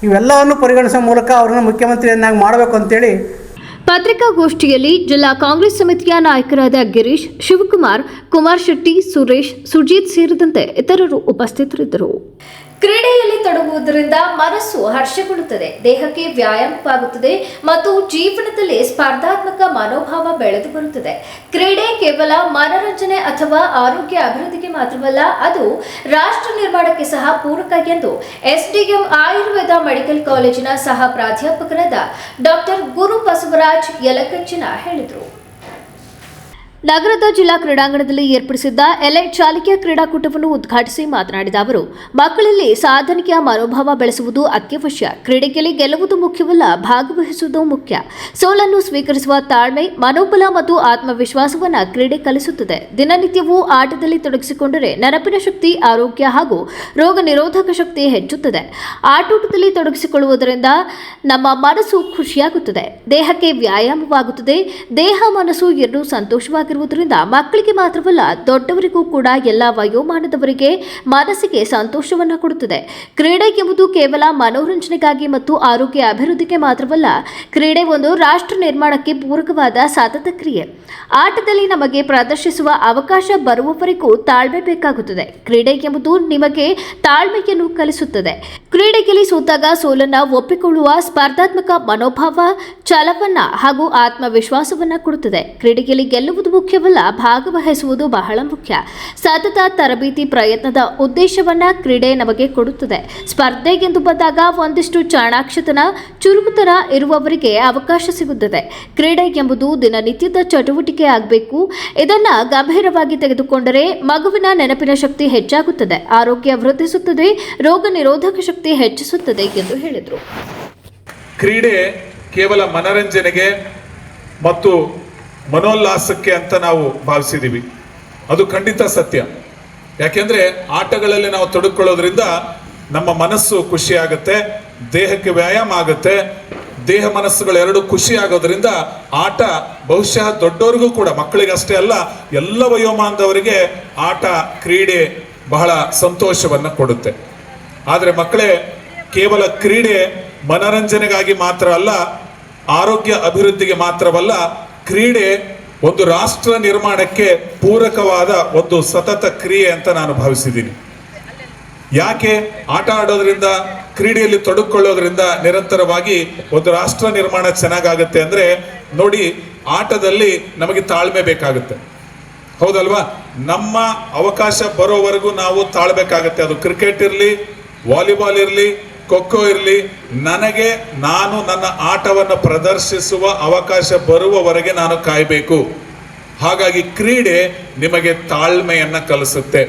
ಇವೆಲ್ಲವನ್ನು ಪರಿಗಣಿಸುವ ಮೂಲಕ ಅವರನ್ನು ಮುಖ್ಯಮಂತ್ರಿಯನ್ನಾಗಿ ಮಾಡಬೇಕು ಅಂತೇಳಿ ಪತ್ರಿಕಾಗೋಷ್ಠಿಯಲ್ಲಿ ಜಿಲ್ಲಾ ಕಾಂಗ್ರೆಸ್ ಸಮಿತಿಯ ನಾಯಕರಾದ ಗಿರೀಶ್, ಶಿವಕುಮಾರ್, ಕುಮಾರ್ ಶೆಟ್ಟಿ, ಸುರೇಶ್, ಸುಜೀತ್ ಸೇರಿದಂತೆ ಇತರರು ಉಪಸ್ಥಿತರಿದ್ದರು. ಕ್ರೀಡೆಯಲ್ಲಿ ತೊಡಗುವುದರಿಂದ ಮನಸ್ಸು ಹರ್ಷಗೊಳ್ಳುತ್ತದೆ, ದೇಹಕ್ಕೆ ವ್ಯಾಯಾಮವಾಗುತ್ತದೆ ಮತ್ತು ಜೀವನದಲ್ಲಿ ಸ್ಪರ್ಧಾತ್ಮಕ ಮನೋಭಾವ ಬೆಳೆದು ಬರುತ್ತದೆ. ಕ್ರೀಡೆ ಕೇವಲ ಮನರಂಜನೆ ಅಥವಾ ಆರೋಗ್ಯ ಅಭಿವೃದ್ಧಿಗೆ ಮಾತ್ರವಲ್ಲ, ಅದು ರಾಷ್ಟ್ರ ನಿರ್ಮಾಣಕ್ಕೆ ಸಹ ಪೂರಕ ಎಂದು ಎಸ್ಡಿಎಂ ಆಯುರ್ವೇದ ಮೆಡಿಕಲ್ ಕಾಲೇಜಿನ ಸಹ ಪ್ರಾಧ್ಯಾಪಕರಾದ ಡಾಕ್ಟರ್ ಗುರು ಬಸವರಾಜ್ ಯಲಕಂಚಿನ ಹೇಳಿದರು. ನಗರದ ಜಿಲ್ಲಾ ಕ್ರೀಡಾಂಗಣದಲ್ಲಿ ಏರ್ಪಡಿಸಿದ್ದ ಎಲೈಟ್ ಚಾಲಕಿಯ ಕ್ರೀಡಾಕೂಟವನ್ನು ಉದ್ಘಾಟಿಸಿ ಮಾತನಾಡಿದ ಅವರು, ಮಕ್ಕಳಲ್ಲಿ ಸಾಧನೆಯ ಮನೋಭಾವ ಬೆಳೆಸುವುದು ಅತ್ಯವಶ್ಯ. ಕ್ರೀಡೆಯಲ್ಲಿ ಗೆಲ್ಲುವುದು ಮುಖ್ಯವಲ್ಲ, ಭಾಗವಹಿಸುವುದು ಮುಖ್ಯ. ಸೋಲನ್ನು ಸ್ವೀಕರಿಸುವ ತಾಳ್ಮೆ, ಮನೋಬಲ ಮತ್ತು ಆತ್ಮವಿಶ್ವಾಸವನ್ನು ಕ್ರೀಡೆ ಕಲಿಸುತ್ತದೆ. ದಿನನಿತ್ಯವೂ ಆಟದಲ್ಲಿ ತೊಡಗಿಸಿಕೊಂಡರೆ ನೆನಪಿನ ಶಕ್ತಿ, ಆರೋಗ್ಯ ಹಾಗೂ ರೋಗ ನಿರೋಧಕ ಶಕ್ತಿ ಹೆಚ್ಚುತ್ತದೆ. ಆಟೋಟದಲ್ಲಿ ತೊಡಗಿಸಿಕೊಳ್ಳುವುದರಿಂದ ನಮ್ಮ ಮನಸ್ಸು ಖುಷಿಯಾಗುತ್ತದೆ, ದೇಹಕ್ಕೆ ವ್ಯಾಯಾಮವಾಗುತ್ತದೆ. ದೇಹ ಮನಸ್ಸು ಎರಡೂ ಸಂತೋಷವಾಗಿ ಮಕ್ಕಳಿಗೆ ಮಾತ್ರವಲ್ಲ, ದೊಡ್ಡವರಿಗೂ ಕೂಡ ಎಲ್ಲ ವಯೋಮಾನದವರಿಗೆ ಮನಸ್ಸಿಗೆ ಸಂತೋಷವನ್ನು ಕೊಡುತ್ತದೆ. ಕ್ರೀಡೆ ಎಂಬುದು ಕೇವಲ ಮನೋರಂಜನೆಗಾಗಿ ಮತ್ತು ಆರೋಗ್ಯ ಅಭಿವೃದ್ಧಿಗೆ ಮಾತ್ರವಲ್ಲ, ಕ್ರೀಡೆ ಒಂದು ರಾಷ್ಟ್ರ ನಿರ್ಮಾಣಕ್ಕೆ ಪೂರಕವಾದ ಸತತ ಕ್ರಿಯೆ. ಆಟದಲ್ಲಿ ನಮಗೆ ಪ್ರದರ್ಶಿಸುವ ಅವಕಾಶ ಬರುವವರೆಗೂ ತಾಳ್ಮೆ ಬೇಕಾಗುತ್ತದೆ. ಕ್ರೀಡೆ ಎಂಬುದು ನಿಮಗೆ ತಾಳ್ಮೆಯನ್ನು ಕಲಿಸುತ್ತದೆ. ಕ್ರೀಡೆಯಲ್ಲಿ ಸೋತಾಗ ಸೋಲನ್ನ ಒಪ್ಪಿಕೊಳ್ಳುವ ಸ್ಪರ್ಧಾತ್ಮಕ ಮನೋಭಾವ, ಛಲವನ್ನ ಹಾಗೂ ಆತ್ಮವಿಶ್ವಾಸವನ್ನ ಕೊಡುತ್ತದೆ. ಕ್ರೀಡೆಯಲ್ಲಿ ಗೆಲ್ಲುವುದು ಮುಖ್ಯವಲ್ಲ, ಭಾಗವಹಿಸುವುದು ಬಹಳ ಮುಖ್ಯ. ಸತತ ತರಬೇತಿ ಪ್ರಯತ್ನದ ಉದ್ದೇಶವನ್ನ ಕ್ರೀಡೆ ನಮಗೆ ಕೊಡುತ್ತದೆ. ಸ್ಪರ್ಧೆ ಎಂದು ಬಂದಾಗ ಒಂದಿಷ್ಟು ಚಾಣಾಕ್ಷತನ, ಚುರುಕುತನ ಇರುವವರಿಗೆ ಅವಕಾಶ ಸಿಗುತ್ತದೆ. ಕ್ರೀಡೆ ಎಂಬುದು ದಿನನಿತ್ಯದ ಚಟುವಟಿಕೆ ಆಗಬೇಕು. ಇದನ್ನ ಗಂಭೀರವಾಗಿ ತೆಗೆದುಕೊಂಡರೆ ಮಗುವಿನ ನೆನಪಿನ ಶಕ್ತಿ ಹೆಚ್ಚಾಗುತ್ತದೆ, ಆರೋಗ್ಯ ವೃದ್ಧಿಸುತ್ತದೆ, ರೋಗ ನಿರೋಧಕ ಶಕ್ತಿ ಹೆಚ್ಚಿಸುತ್ತದೆ ಎಂದು ಹೇಳಿದರು. ಕ್ರೀಡೆ ಕೇವಲ ಮನರಂಜನೆಗೆ ಮತ್ತು ಮನೋಲ್ಲಾಸಕ್ಕೆ ಅಂತ ನಾವು ಭಾವಿಸಿದ್ದೀವಿ. ಅದು ಖಂಡಿತ ಸತ್ಯ. ಯಾಕೆಂದ್ರೆ ಆಟಗಳಲ್ಲಿ ನಾವು ತೊಡಕೊಳ್ಳೋದ್ರಿಂದ ನಮ್ಮ ಮನಸ್ಸು ಖುಷಿ ಆಗುತ್ತೆ, ದೇಹಕ್ಕೆ ವ್ಯಾಯಾಮ ಆಗುತ್ತೆ. ದೇಹ ಮನಸ್ಸುಗಳೆರಡು ಖುಷಿ ಆಗೋದ್ರಿಂದ ಆಟ ಬಹುಶಃ ದೊಡ್ಡವರಿಗೂ ಕೂಡ, ಮಕ್ಕಳಿಗಷ್ಟೇ ಅಲ್ಲ, ಎಲ್ಲ ವಯೋಮಾನದವರಿಗೆ ಆಟ, ಕ್ರೀಡೆ ಬಹಳ ಸಂತೋಷವನ್ನು ಕೊಡುತ್ತೆ. ಆದರೆ ಮಕ್ಕಳೇ, ಕೇವಲ ಕ್ರೀಡೆ ಮನರಂಜನೆಗಾಗಿ ಮಾತ್ರ ಅಲ್ಲ, ಆರೋಗ್ಯ ಅಭಿವೃದ್ಧಿಗೆ ಮಾತ್ರವಲ್ಲ, ಕ್ರೀಡೆ ಒಂದು ರಾಷ್ಟ್ರ ನಿರ್ಮಾಣಕ್ಕೆ ಪೂರಕವಾದ ಒಂದು ಸತತ ಕ್ರಿಯೆ ಅಂತ ನಾನು ಭಾವಿಸಿದ್ದೀನಿ. ಯಾಕೆ ಆಟ ಆಡೋದ್ರಿಂದ, ಕ್ರೀಡೆಯಲ್ಲಿ ತೊಡಗಿಕೊಳ್ಳೋದ್ರಿಂದ ನಿರಂತರವಾಗಿ ಒಂದು ರಾಷ್ಟ್ರ ನಿರ್ಮಾಣ ಚೆನ್ನಾಗಾಗುತ್ತೆ ಅಂದ್ರೆ, ನೋಡಿ, ಆಟದಲ್ಲಿ ನಮಗೆ ತಾಳ್ಮೆ ಬೇಕಾಗುತ್ತೆ, ಹೌದಲ್ವಾ? ನಮ್ಮ ಅವಕಾಶ ಬರೋವರೆಗೂ ನಾವು ತಾಳ್ಬೇಕಾಗತ್ತೆ. ಅದು ಕ್ರಿಕೆಟ್ ಇರಲಿ, ವಾಲಿಬಾಲ್ ಇರಲಿ, ಖೋಖೋ ಇರಲಿ, ನಾನು ನನ್ನ ಆಟವನ್ನು ಪ್ರದರ್ಶಿಸುವ ಅವಕಾಶ ಬರುವವರೆಗೆ ನಾನು ಕಾಯಬೇಕು. ಹಾಗಾಗಿ ಕ್ರೀಡೆ ನಿಮಗೆ ತಾಳ್ಮೆಯನ್ನ ಕಲಿಸುತ್ತೆ,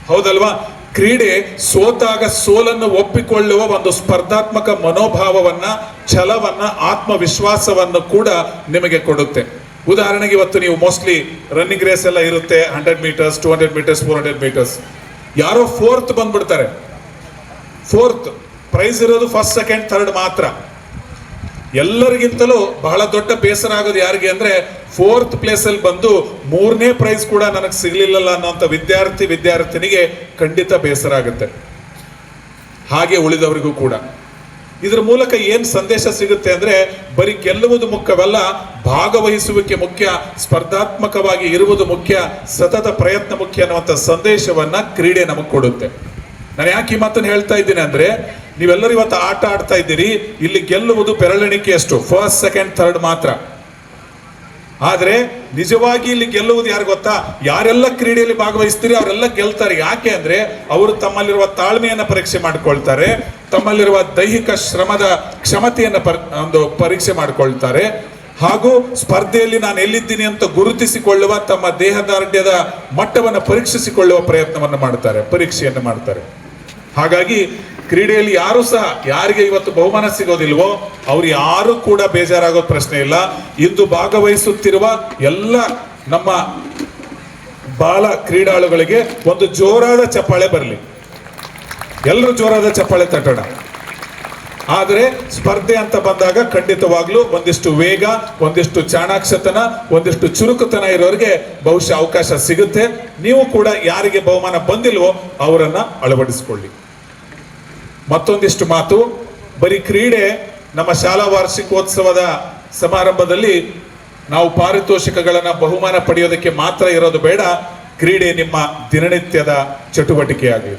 ಹೌದಲ್ವಾ? ಕ್ರೀಡೆ ಸೋತಾಗ ಸೋಲನ್ನು ಒಪ್ಪಿಕೊಳ್ಳುವ ಒಂದು ಸ್ಪರ್ಧಾತ್ಮಕ ಮನೋಭಾವವನ್ನ, ಛಲವನ್ನ, ಆತ್ಮವಿಶ್ವಾಸವನ್ನು ಕೂಡ ನಿಮಗೆ ಕೊಡುತ್ತೆ. ಉದಾಹರಣೆಗೆ, ಇವತ್ತು ನೀವು ಮೋಸ್ಟ್ಲಿ ರನ್ನಿಂಗ್ ರೇಸ್ ಎಲ್ಲ ಇರುತ್ತೆ, 100 ಮೀಟರ್ಸ್, 200 ಮೀಟರ್ಸ್, 400 ಮೀಟರ್ಸ್. ಯಾರೋ 4th ಬಂದ್ಬಿಡ್ತಾರೆ. 4th ಪ್ರೈಸ್ ಇರೋದು 1st, 2nd, 3rd ಮಾತ್ರ. ಎಲ್ಲರಿಗಿಂತಲೂ ಬಹಳ ದೊಡ್ಡ ಬೇಸರ ಆಗೋದು ಯಾರಿಗೆ ಅಂದ್ರೆ, 4th ಪ್ಲೇಸಲ್ಲಿ ಬಂದು 3ನೇ ಪ್ರೈಸ್ ಕೂಡ ನನಗೆ ಸಿಗ್ಲಿಲ್ಲಲ್ಲ ಅನ್ನೋಂಥ ವಿದ್ಯಾರ್ಥಿನಿಗೆ ಖಂಡಿತ ಬೇಸರ ಆಗುತ್ತೆ. ಹಾಗೆ ಉಳಿದವರಿಗೂ ಕೂಡ. ಇದ್ರ ಮೂಲಕ ಏನ್ ಸಂದೇಶ ಸಿಗುತ್ತೆ ಅಂದ್ರೆ ಬರೀ ಗೆಲ್ಲುವುದು ಮುಖ್ಯವಲ್ಲ, ಭಾಗವಹಿಸುವಿಕೆ ಮುಖ್ಯ, ಸ್ಪರ್ಧಾತ್ಮಕವಾಗಿ ಇರುವುದು ಮುಖ್ಯ, ಸತತ ಪ್ರಯತ್ನ ಮುಖ್ಯ ಅನ್ನುವಂಥ ಸಂದೇಶವನ್ನ ಕ್ರೀಡೆ ನಮಗೆ ಕೊಡುತ್ತೆ. ನಾನು ಯಾಕೆ ಈ ಮಾತನ್ನು ಹೇಳ್ತಾ ಇದ್ದೀನಿ ಅಂದ್ರೆ, ನೀವೆಲ್ಲರೂ ಇವತ್ತು ಆಟ ಆಡ್ತಾ ಇದ್ದೀರಿ, ಇಲ್ಲಿ ಗೆಲ್ಲುವುದು ಬೆರಳೆಣಿಕೆಯಷ್ಟು, ಫಸ್ಟ್ ಸೆಕೆಂಡ್ ಥರ್ಡ್ ಮಾತ್ರ. ಆದ್ರೆ ನಿಜವಾಗಿ ಇಲ್ಲಿ ಗೆಲ್ಲುವುದು ಯಾರು ಗೊತ್ತಾ? ಯಾರೆಲ್ಲ ಕ್ರೀಡೆಯಲ್ಲಿ ಭಾಗವಹಿಸ್ತೀರಿ ಅವರೆಲ್ಲ ಗೆಲ್ತಾರೆ. ಯಾಕೆ ಅಂದ್ರೆ ಅವರು ತಮ್ಮಲ್ಲಿರುವ ತಾಳ್ಮೆಯನ್ನ ಪರೀಕ್ಷೆ ಮಾಡ್ಕೊಳ್ತಾರೆ, ತಮ್ಮಲ್ಲಿರುವ ದೈಹಿಕ ಶ್ರಮದ ಕ್ಷಮತೆಯನ್ನ ಒಂದು ಪರೀಕ್ಷೆ ಮಾಡ್ಕೊಳ್ತಾರೆ, ಹಾಗೂ ಸ್ಪರ್ಧೆಯಲ್ಲಿ ನಾನು ಎಲ್ಲಿದ್ದೀನಿ ಅಂತ ಗುರುತಿಸಿಕೊಳ್ಳುವ ತಮ್ಮ ದೇಹದಾರ್ಢ್ಯದ ಮಟ್ಟವನ್ನು ಪರೀಕ್ಷಿಸಿಕೊಳ್ಳುವ ಪ್ರಯತ್ನವನ್ನು ಮಾಡ್ತಾರೆ, ಪರೀಕ್ಷೆಯನ್ನು ಮಾಡ್ತಾರೆ. ಹಾಗಾಗಿ ಕ್ರೀಡೆಯಲ್ಲಿ ಯಾರು ಸಹ, ಯಾರಿಗೆ ಇವತ್ತು ಬಹುಮಾನ ಸಿಗೋದಿಲ್ವೋ ಅವ್ರು ಯಾರು ಕೂಡ ಬೇಜಾರಾಗೋದು ಪ್ರಶ್ನೆ ಇಲ್ಲ. ಇಂದು ಭಾಗವಹಿಸುತ್ತಿರುವ ಎಲ್ಲ ನಮ್ಮ ಬಾಲ ಕ್ರೀಡಾಳುಗಳಿಗೆ ಒಂದು ಜೋರಾದ ಚಪ್ಪಾಳೆ ಬರಲಿ, ಎಲ್ಲರೂ ಜೋರಾದ ಚಪ್ಪಾಳೆ ತಟ್ಟೋಣ. ಆದರೆ ಸ್ಪರ್ಧೆ ಅಂತ ಬಂದಾಗ ಖಂಡಿತವಾಗ್ಲೂ ಒಂದಿಷ್ಟು ವೇಗ, ಒಂದಿಷ್ಟು ಚಾಣಾಕ್ಷತನ, ಒಂದಿಷ್ಟು ಚುರುಕುತನ ಇರೋರಿಗೆ ಬಹುಶಃ ಅವಕಾಶ ಸಿಗುತ್ತೆ. ನೀವು ಕೂಡ ಯಾರಿಗೆ ಬಹುಮಾನ ಬಂದಿಲ್ವೋ ಅವರನ್ನ ಅಳವಡಿಸಿಕೊಳ್ಳಿ. ಮತ್ತೊಂದಿಷ್ಟು ಮಾತು, ಬರೀ ಕ್ರೀಡೆ ನಮ್ಮ ಶಾಲಾ ವಾರ್ಷಿಕೋತ್ಸವದ ಸಮಾರಂಭದಲ್ಲಿ ನಾವು ಪಾರಿತೋಷಿಕಗಳನ್ನ ಬಹುಮಾನ ಪಡೆಯೋದಕ್ಕೆ ಮಾತ್ರ ಇರೋದು ಬೇಡ, ಕ್ರೀಡೆ ನಿಮ್ಮ ದಿನನಿತ್ಯದ ಚಟುವಟಿಕೆಯಾಗಲಿ.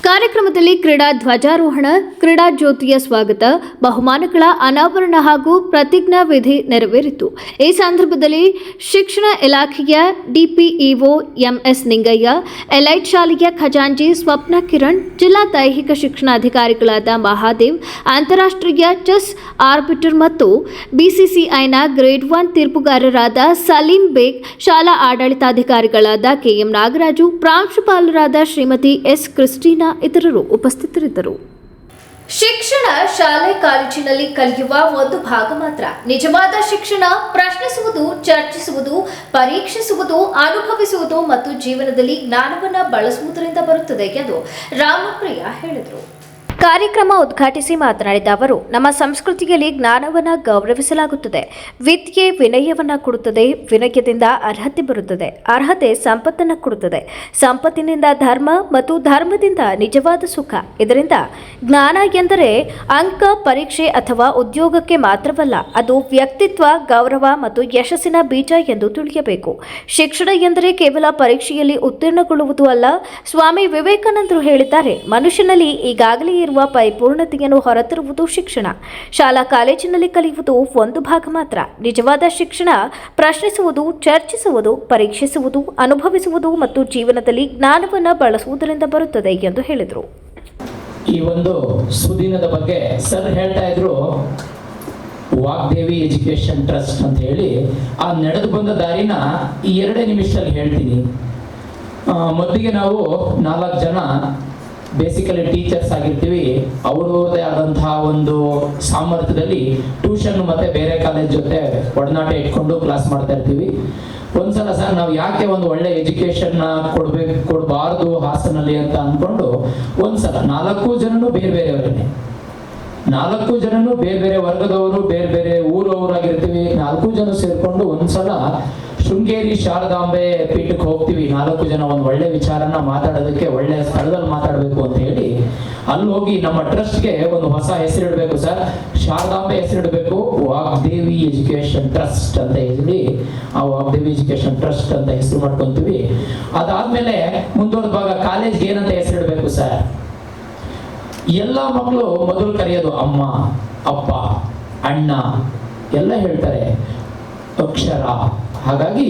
ಕಾರ್ಯಕ್ರಮದಲ್ಲಿ ಕ್ರೀಡಾ ಧ್ವಜಾರೋಹಣ, ಕ್ರೀಡಾ ಜ್ಯೋತಿಯ ಸ್ವಾಗತ, ಬಹುಮಾನಗಳ ಅನಾವರಣ ಹಾಗೂ ಪ್ರತಿಜ್ಞಾ ವಿಧಿ ನೆರವೇರಿತು. ಈ ಸಂದರ್ಭದಲ್ಲಿ ಶಿಕ್ಷಣ ಇಲಾಖೆಯ ಡಿಪಿಇಒ ಎಂಎಸ್ ನಿಂಗಯ್ಯ, ಎಲೈಟ್ ಶಾಲೆಯ ಖಜಾಂಚಿ ಸ್ವಪ್ನ ಕಿರಣ್, ಜಿಲ್ಲಾ ದೈಹಿಕ ಶಿಕ್ಷಣಾಧಿಕಾರಿಗಳಾದ ಮಹಾದೇವ್, ಅಂತಾರಾಷ್ಟ್ರೀಯ ಚೆಸ್ ಆರ್ಬಿಟರ್ ಮತ್ತು ಬಿಸಿಸಿಐನ ಗ್ರೇಡ್ 1 ತೀರ್ಪುಗಾರರಾದ ಸಲೀಂ ಬೇಗ್, ಶಾಲಾ ಆಡಳಿತಾಧಿಕಾರಿಗಳಾದ ಕೆಎಂ ನಾಗರಾಜು, ಪ್ರಾಂಶುಪಾಲರಾದ ಶ್ರೀಮತಿ ಎಸ್ ಕ್ರಿಸ್ಟಿನಾ ಇತರರು ಉಪಸ್ಥಿತರಿದ್ದರು. ಶಿಕ್ಷಣ ಶಾಲೆ ಕಾಲೇಜಿನಲ್ಲಿ ಕಲಿಯುವ ಒಂದು ಭಾಗ ಮಾತ್ರ. ನಿಜವಾದ ಶಿಕ್ಷಣ ಪ್ರಶ್ನಿಸುವುದು, ಚರ್ಚಿಸುವುದು, ಪರೀಕ್ಷಿಸುವುದು, ಅನುಭವಿಸುವುದು ಮತ್ತು ಜೀವನದಲ್ಲಿ ಜ್ಞಾನವನ್ನು ಬಳಸುವುದರಿಂದ ಬರುತ್ತದೆ ಎಂದು ರಾಮಪ್ರಿಯ ಹೇಳಿದರು. ಕಾರ್ಯಕ್ರಮ ಉದ್ಘಾಟಿಸಿ ಮಾತನಾಡಿದ ಅವರು, ನಮ್ಮ ಸಂಸ್ಕೃತಿಯಲ್ಲಿ ಜ್ಞಾನವನ್ನು ಗೌರವಿಸಲಾಗುತ್ತದೆ. ವಿದ್ಯೆ ವಿನಯವನ್ನು ಕೊಡುತ್ತದೆ, ವಿನಯದಿಂದ ಅರ್ಹತೆ ಬರುತ್ತದೆ, ಅರ್ಹತೆ ಸಂಪತ್ತನ್ನು ಕೊಡುತ್ತದೆ, ಸಂಪತ್ತಿನಿಂದ ಧರ್ಮ ಮತ್ತು ಧರ್ಮದಿಂದ ನಿಜವಾದ ಸುಖ. ಇದರಿಂದ ಜ್ಞಾನ ಎಂದರೆ ಅಂಕ, ಪರೀಕ್ಷೆ ಅಥವಾ ಉದ್ಯೋಗಕ್ಕೆ ಮಾತ್ರವಲ್ಲ, ಅದು ವ್ಯಕ್ತಿತ್ವ, ಗೌರವ ಮತ್ತು ಯಶಸ್ಸಿನ ಬೀಜ ಎಂದು ತಿಳಿಯಬೇಕು. ಶಿಕ್ಷಣ ಎಂದರೆ ಕೇವಲ ಪರೀಕ್ಷೆಯಲ್ಲಿ ಉತ್ತೀರ್ಣಗೊಳ್ಳುವುದು ಅಲ್ಲ. ಸ್ವಾಮಿ ವಿವೇಕಾನಂದರು ಹೇಳಿದ್ದಾರೆ, ಮನುಷ್ಯನಲ್ಲಿ ಈಗಾಗಲೇ ಇರುವ ಪರಿಪೂರ್ಣತೆಯನ್ನು ಹೊರತರುವುದು ಶಿಕ್ಷಣ. ಶಾಲಾ ಕಾಲೇಜಿನಲ್ಲಿ ಕಲಿಯುವುದು ಒಂದು ಭಾಗ ಮಾತ್ರ. ನಿಜವಾದ ಶಿಕ್ಷಣ ಪ್ರಶ್ನಿಸುವುದು, ಚರ್ಚಿಸುವುದು, ಪರೀಕ್ಷಿಸುವುದು, ಅನುಭವಿಸುವುದು ಮತ್ತು ಜೀವನದಲ್ಲಿ ಜ್ಞಾನವನ್ನು ಬಳಸುವುದರಿಂದ ಬರುತ್ತದೆ ಎಂದು ಹೇಳಿದರು. ಈ ಒಂದು ಸುದಿನದ ಬಗ್ಗೆ ಸರ್ ಹೇಳ್ತಾ ಇದ್ರು, ವಾಗ್ದೇವಿ ಎಜುಕೇಶನ್ ಟ್ರಸ್ಟ್ ಅಂತ ಹೇಳಿ. ಆ ನಡೆದು ಬಂದ ದಾರಿನ ಈ 2 ನಿಮಿಷದಲ್ಲಿ ಹೇಳ್ತೀನಿ. ಮೊದಲಿಗೆ ನಾವು 4 ಜನ ಬೇಸಿಕಲಿ ಟೀಚರ್ಸ್ ಆಗಿರ್ತೀವಿ. ಅವರದೇ ಆದಂತಹ ಒಂದು ಸಾಮರ್ಥ್ಯದಲ್ಲಿ ಟ್ಯೂಷನ್ ಮತ್ತೆ ಬೇರೆ ಕಾಲೇಜ್ ಜೊತೆ ಒಡನಾಟ ಇಟ್ಕೊಂಡು ಕ್ಲಾಸ್ ಮಾಡ್ತಾ ಇರ್ತೀವಿ. ಒಂದ್ಸಲ ಸರ್ ನಾವು ಯಾಕೆ ಒಂದು ಒಳ್ಳೆ ಎಜುಕೇಶನ್ ಕೊಡಬಾರ್ದು ಹಾಸನಲ್ಲಿ ಅಂತ ಅನ್ಕೊಂಡು ಒಂದ್ಸಲ 4 ಜನನು ಬೇರೆ ಬೇರೆಯವರೇನೆ, 4 ಜನನು ಬೇರೆ ಬೇರೆ ವರ್ಗದವರು, ಬೇರೆ ಬೇರೆ ಊರವರಾಗಿರ್ತೀವಿ. 4 ಜನ ಸೇರ್ಕೊಂಡು ಒಂದ್ಸಲ ಶೃಂಗೇರಿ ಶಾರದಾಂಬೆ ಪೀಠಕ್ಕೆ ಹೋಗ್ತೀವಿ. 4 ಜನ ಒಂದು ಒಳ್ಳೆ ವಿಚಾರನ ಮಾತಾಡೋದಕ್ಕೆ, ಒಳ್ಳೆ ಸ್ಥಳದಲ್ಲಿ ಮಾತಾಡಬೇಕು ಅಂತ ಹೇಳಿ ಅಲ್ಲಿ ಹೋಗಿ ನಮ್ಮ ಟ್ರಸ್ಟ್ಗೆ ಒಂದು ಹೊಸ ಹೆಸರಿಡಬೇಕು ಸರ್, ಶಾರದಾಂಬೆ ಹೆಸರಿಡಬೇಕು, ವಾಗ್ದೇವಿ ಎಜುಕೇಶನ್ ಟ್ರಸ್ಟ್ ಅಂತ ಹೇಳಿ ಆ ವಾಗ್ದೇವಿ ಎಜುಕೇಶನ್ ಟ್ರಸ್ಟ್ ಅಂತ ಹೆಸರು ಮಾಡ್ಕೊಂತೀವಿ. ಅದಾದ್ಮೇಲೆ ಮುಂದುವರೆದ ಭಾಗ ಕಾಲೇಜ್ಗೆ ಏನಂತ ಹೆಸರಿಡಬೇಕು ಸರ್. ಎಲ್ಲ ಮಕ್ಕಳು ಮೊದಲು ಕರೆಯೋದು ಅಮ್ಮ, ಅಪ್ಪ, ಅಣ್ಣ ಎಲ್ಲ ಹೇಳ್ತಾರೆ, ಅಕ್ಷರ. ಹಾಗಾಗಿ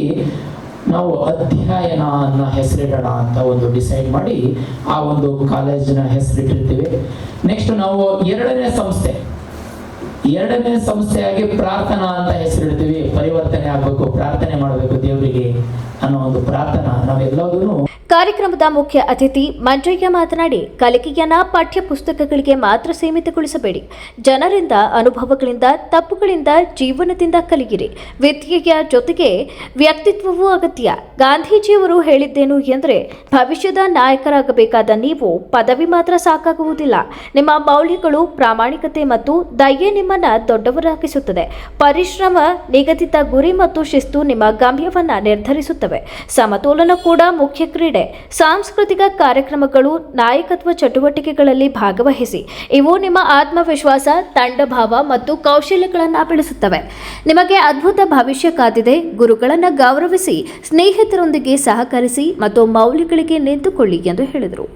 ನಾವು ಅಧ್ಯಯನ ಅನ್ನೋ ಹೆಸರಿಡೋಣ ಅಂತ ಒಂದು ಡಿಸೈಡ್ ಮಾಡಿ ಆ ಒಂದು ಕಾಲೇಜಿನ ಹೆಸರಿಟ್ಟಿರ್ತೀವಿ. ನೆಕ್ಸ್ಟ್ ನಾವು 2ನೇ ಸಂಸ್ಥೆಯಾಗಿ ಪ್ರಾರ್ಥನಾ ಅಂತ ಹೆಸರಿಡ್ತೀವಿ. ಪರಿವರ್ತನೆ ಆಗ್ಬೇಕು, ಪ್ರಾರ್ಥನೆ ಮಾಡಬೇಕು ದೇವರಿಗೆ ಅನ್ನೋ ಒಂದು ಪ್ರಾರ್ಥನಾ ನಾವೆಲ್ಲದೂ. ಕಾರ್ಯಕ್ರಮದ ಮುಖ್ಯ ಅತಿಥಿ ಮಂಜಯ್ಯ ಮಾತನಾಡಿ, ಕಲಿಕೆಯನ್ನ ಪಠ್ಯ ಪುಸ್ತಕಗಳಿಗೆ ಮಾತ್ರ ಸೀಮಿತಗೊಳಿಸಬೇಡಿ. ಜನರಿಂದ, ಅನುಭವಗಳಿಂದ, ತಪ್ಪುಗಳಿಂದ, ಜೀವನದಿಂದ ಕಲಿಯಿರಿ. ವಿದ್ಯೆಯ ಜೊತೆಗೆ ವ್ಯಕ್ತಿತ್ವವೂ ಅಗತ್ಯ. ಗಾಂಧೀಜಿಯವರು ಹೇಳಿದ್ದೇನು ಎಂದರೆ, ಭವಿಷ್ಯದ ನಾಯಕರಾಗಬೇಕಾದ ನೀವು ಪದವಿ ಮಾತ್ರ ಸಾಕಾಗುವುದಿಲ್ಲ. ನಿಮ್ಮ ಮೌಲ್ಯಗಳು, ಪ್ರಾಮಾಣಿಕತೆ ಮತ್ತು ದಯೆ ನಿಮ್ಮನ್ನ ದೊಡ್ಡವರಾಗಿಸುತ್ತದೆ. ಪರಿಶ್ರಮ, ನಿಗದಿತ ಗುರಿ ಮತ್ತು ಶಿಸ್ತು ನಿಮ್ಮ ಗಮ್ಯವನ್ನ ನಿರ್ಧರಿಸುತ್ತವೆ. ಸಮತೋಲನ ಕೂಡ ಮುಖ್ಯ ಕ್ರೀಡೆ. ಸಾಂಸ್ಕೃತಿಕ ಕಾರ್ಯಕ್ರಮಗಳು, ನಾಯಕತ್ವ ಚಟುವಟಿಕೆಗಳಲ್ಲಿ ಭಾಗವಹಿಸಿ. ಇವು ನಿಮ್ಮ ಆತ್ಮವಿಶ್ವಾಸ, ತಂಡಭಾವ ಮತ್ತು ಕೌಶಲ್ಯಗಳನ್ನು ಬೆಳೆಸುತ್ತವೆ. ನಿಮಗೆ ಅದ್ಭುತ ಭವಿಷ್ಯ ಕಾದಿದೆ. ಗುರುಗಳನ್ನು ಗೌರವಿಸಿ, ಸ್ನೇಹಿತರೊಂದಿಗೆ ಸಹಕರಿಸಿ ಮತ್ತು ಮೌಲ್ಯಗಳಿಗೆ ನಿಂತುಕೊಳ್ಳಿ ಎಂದು ಹೇಳಿದರು.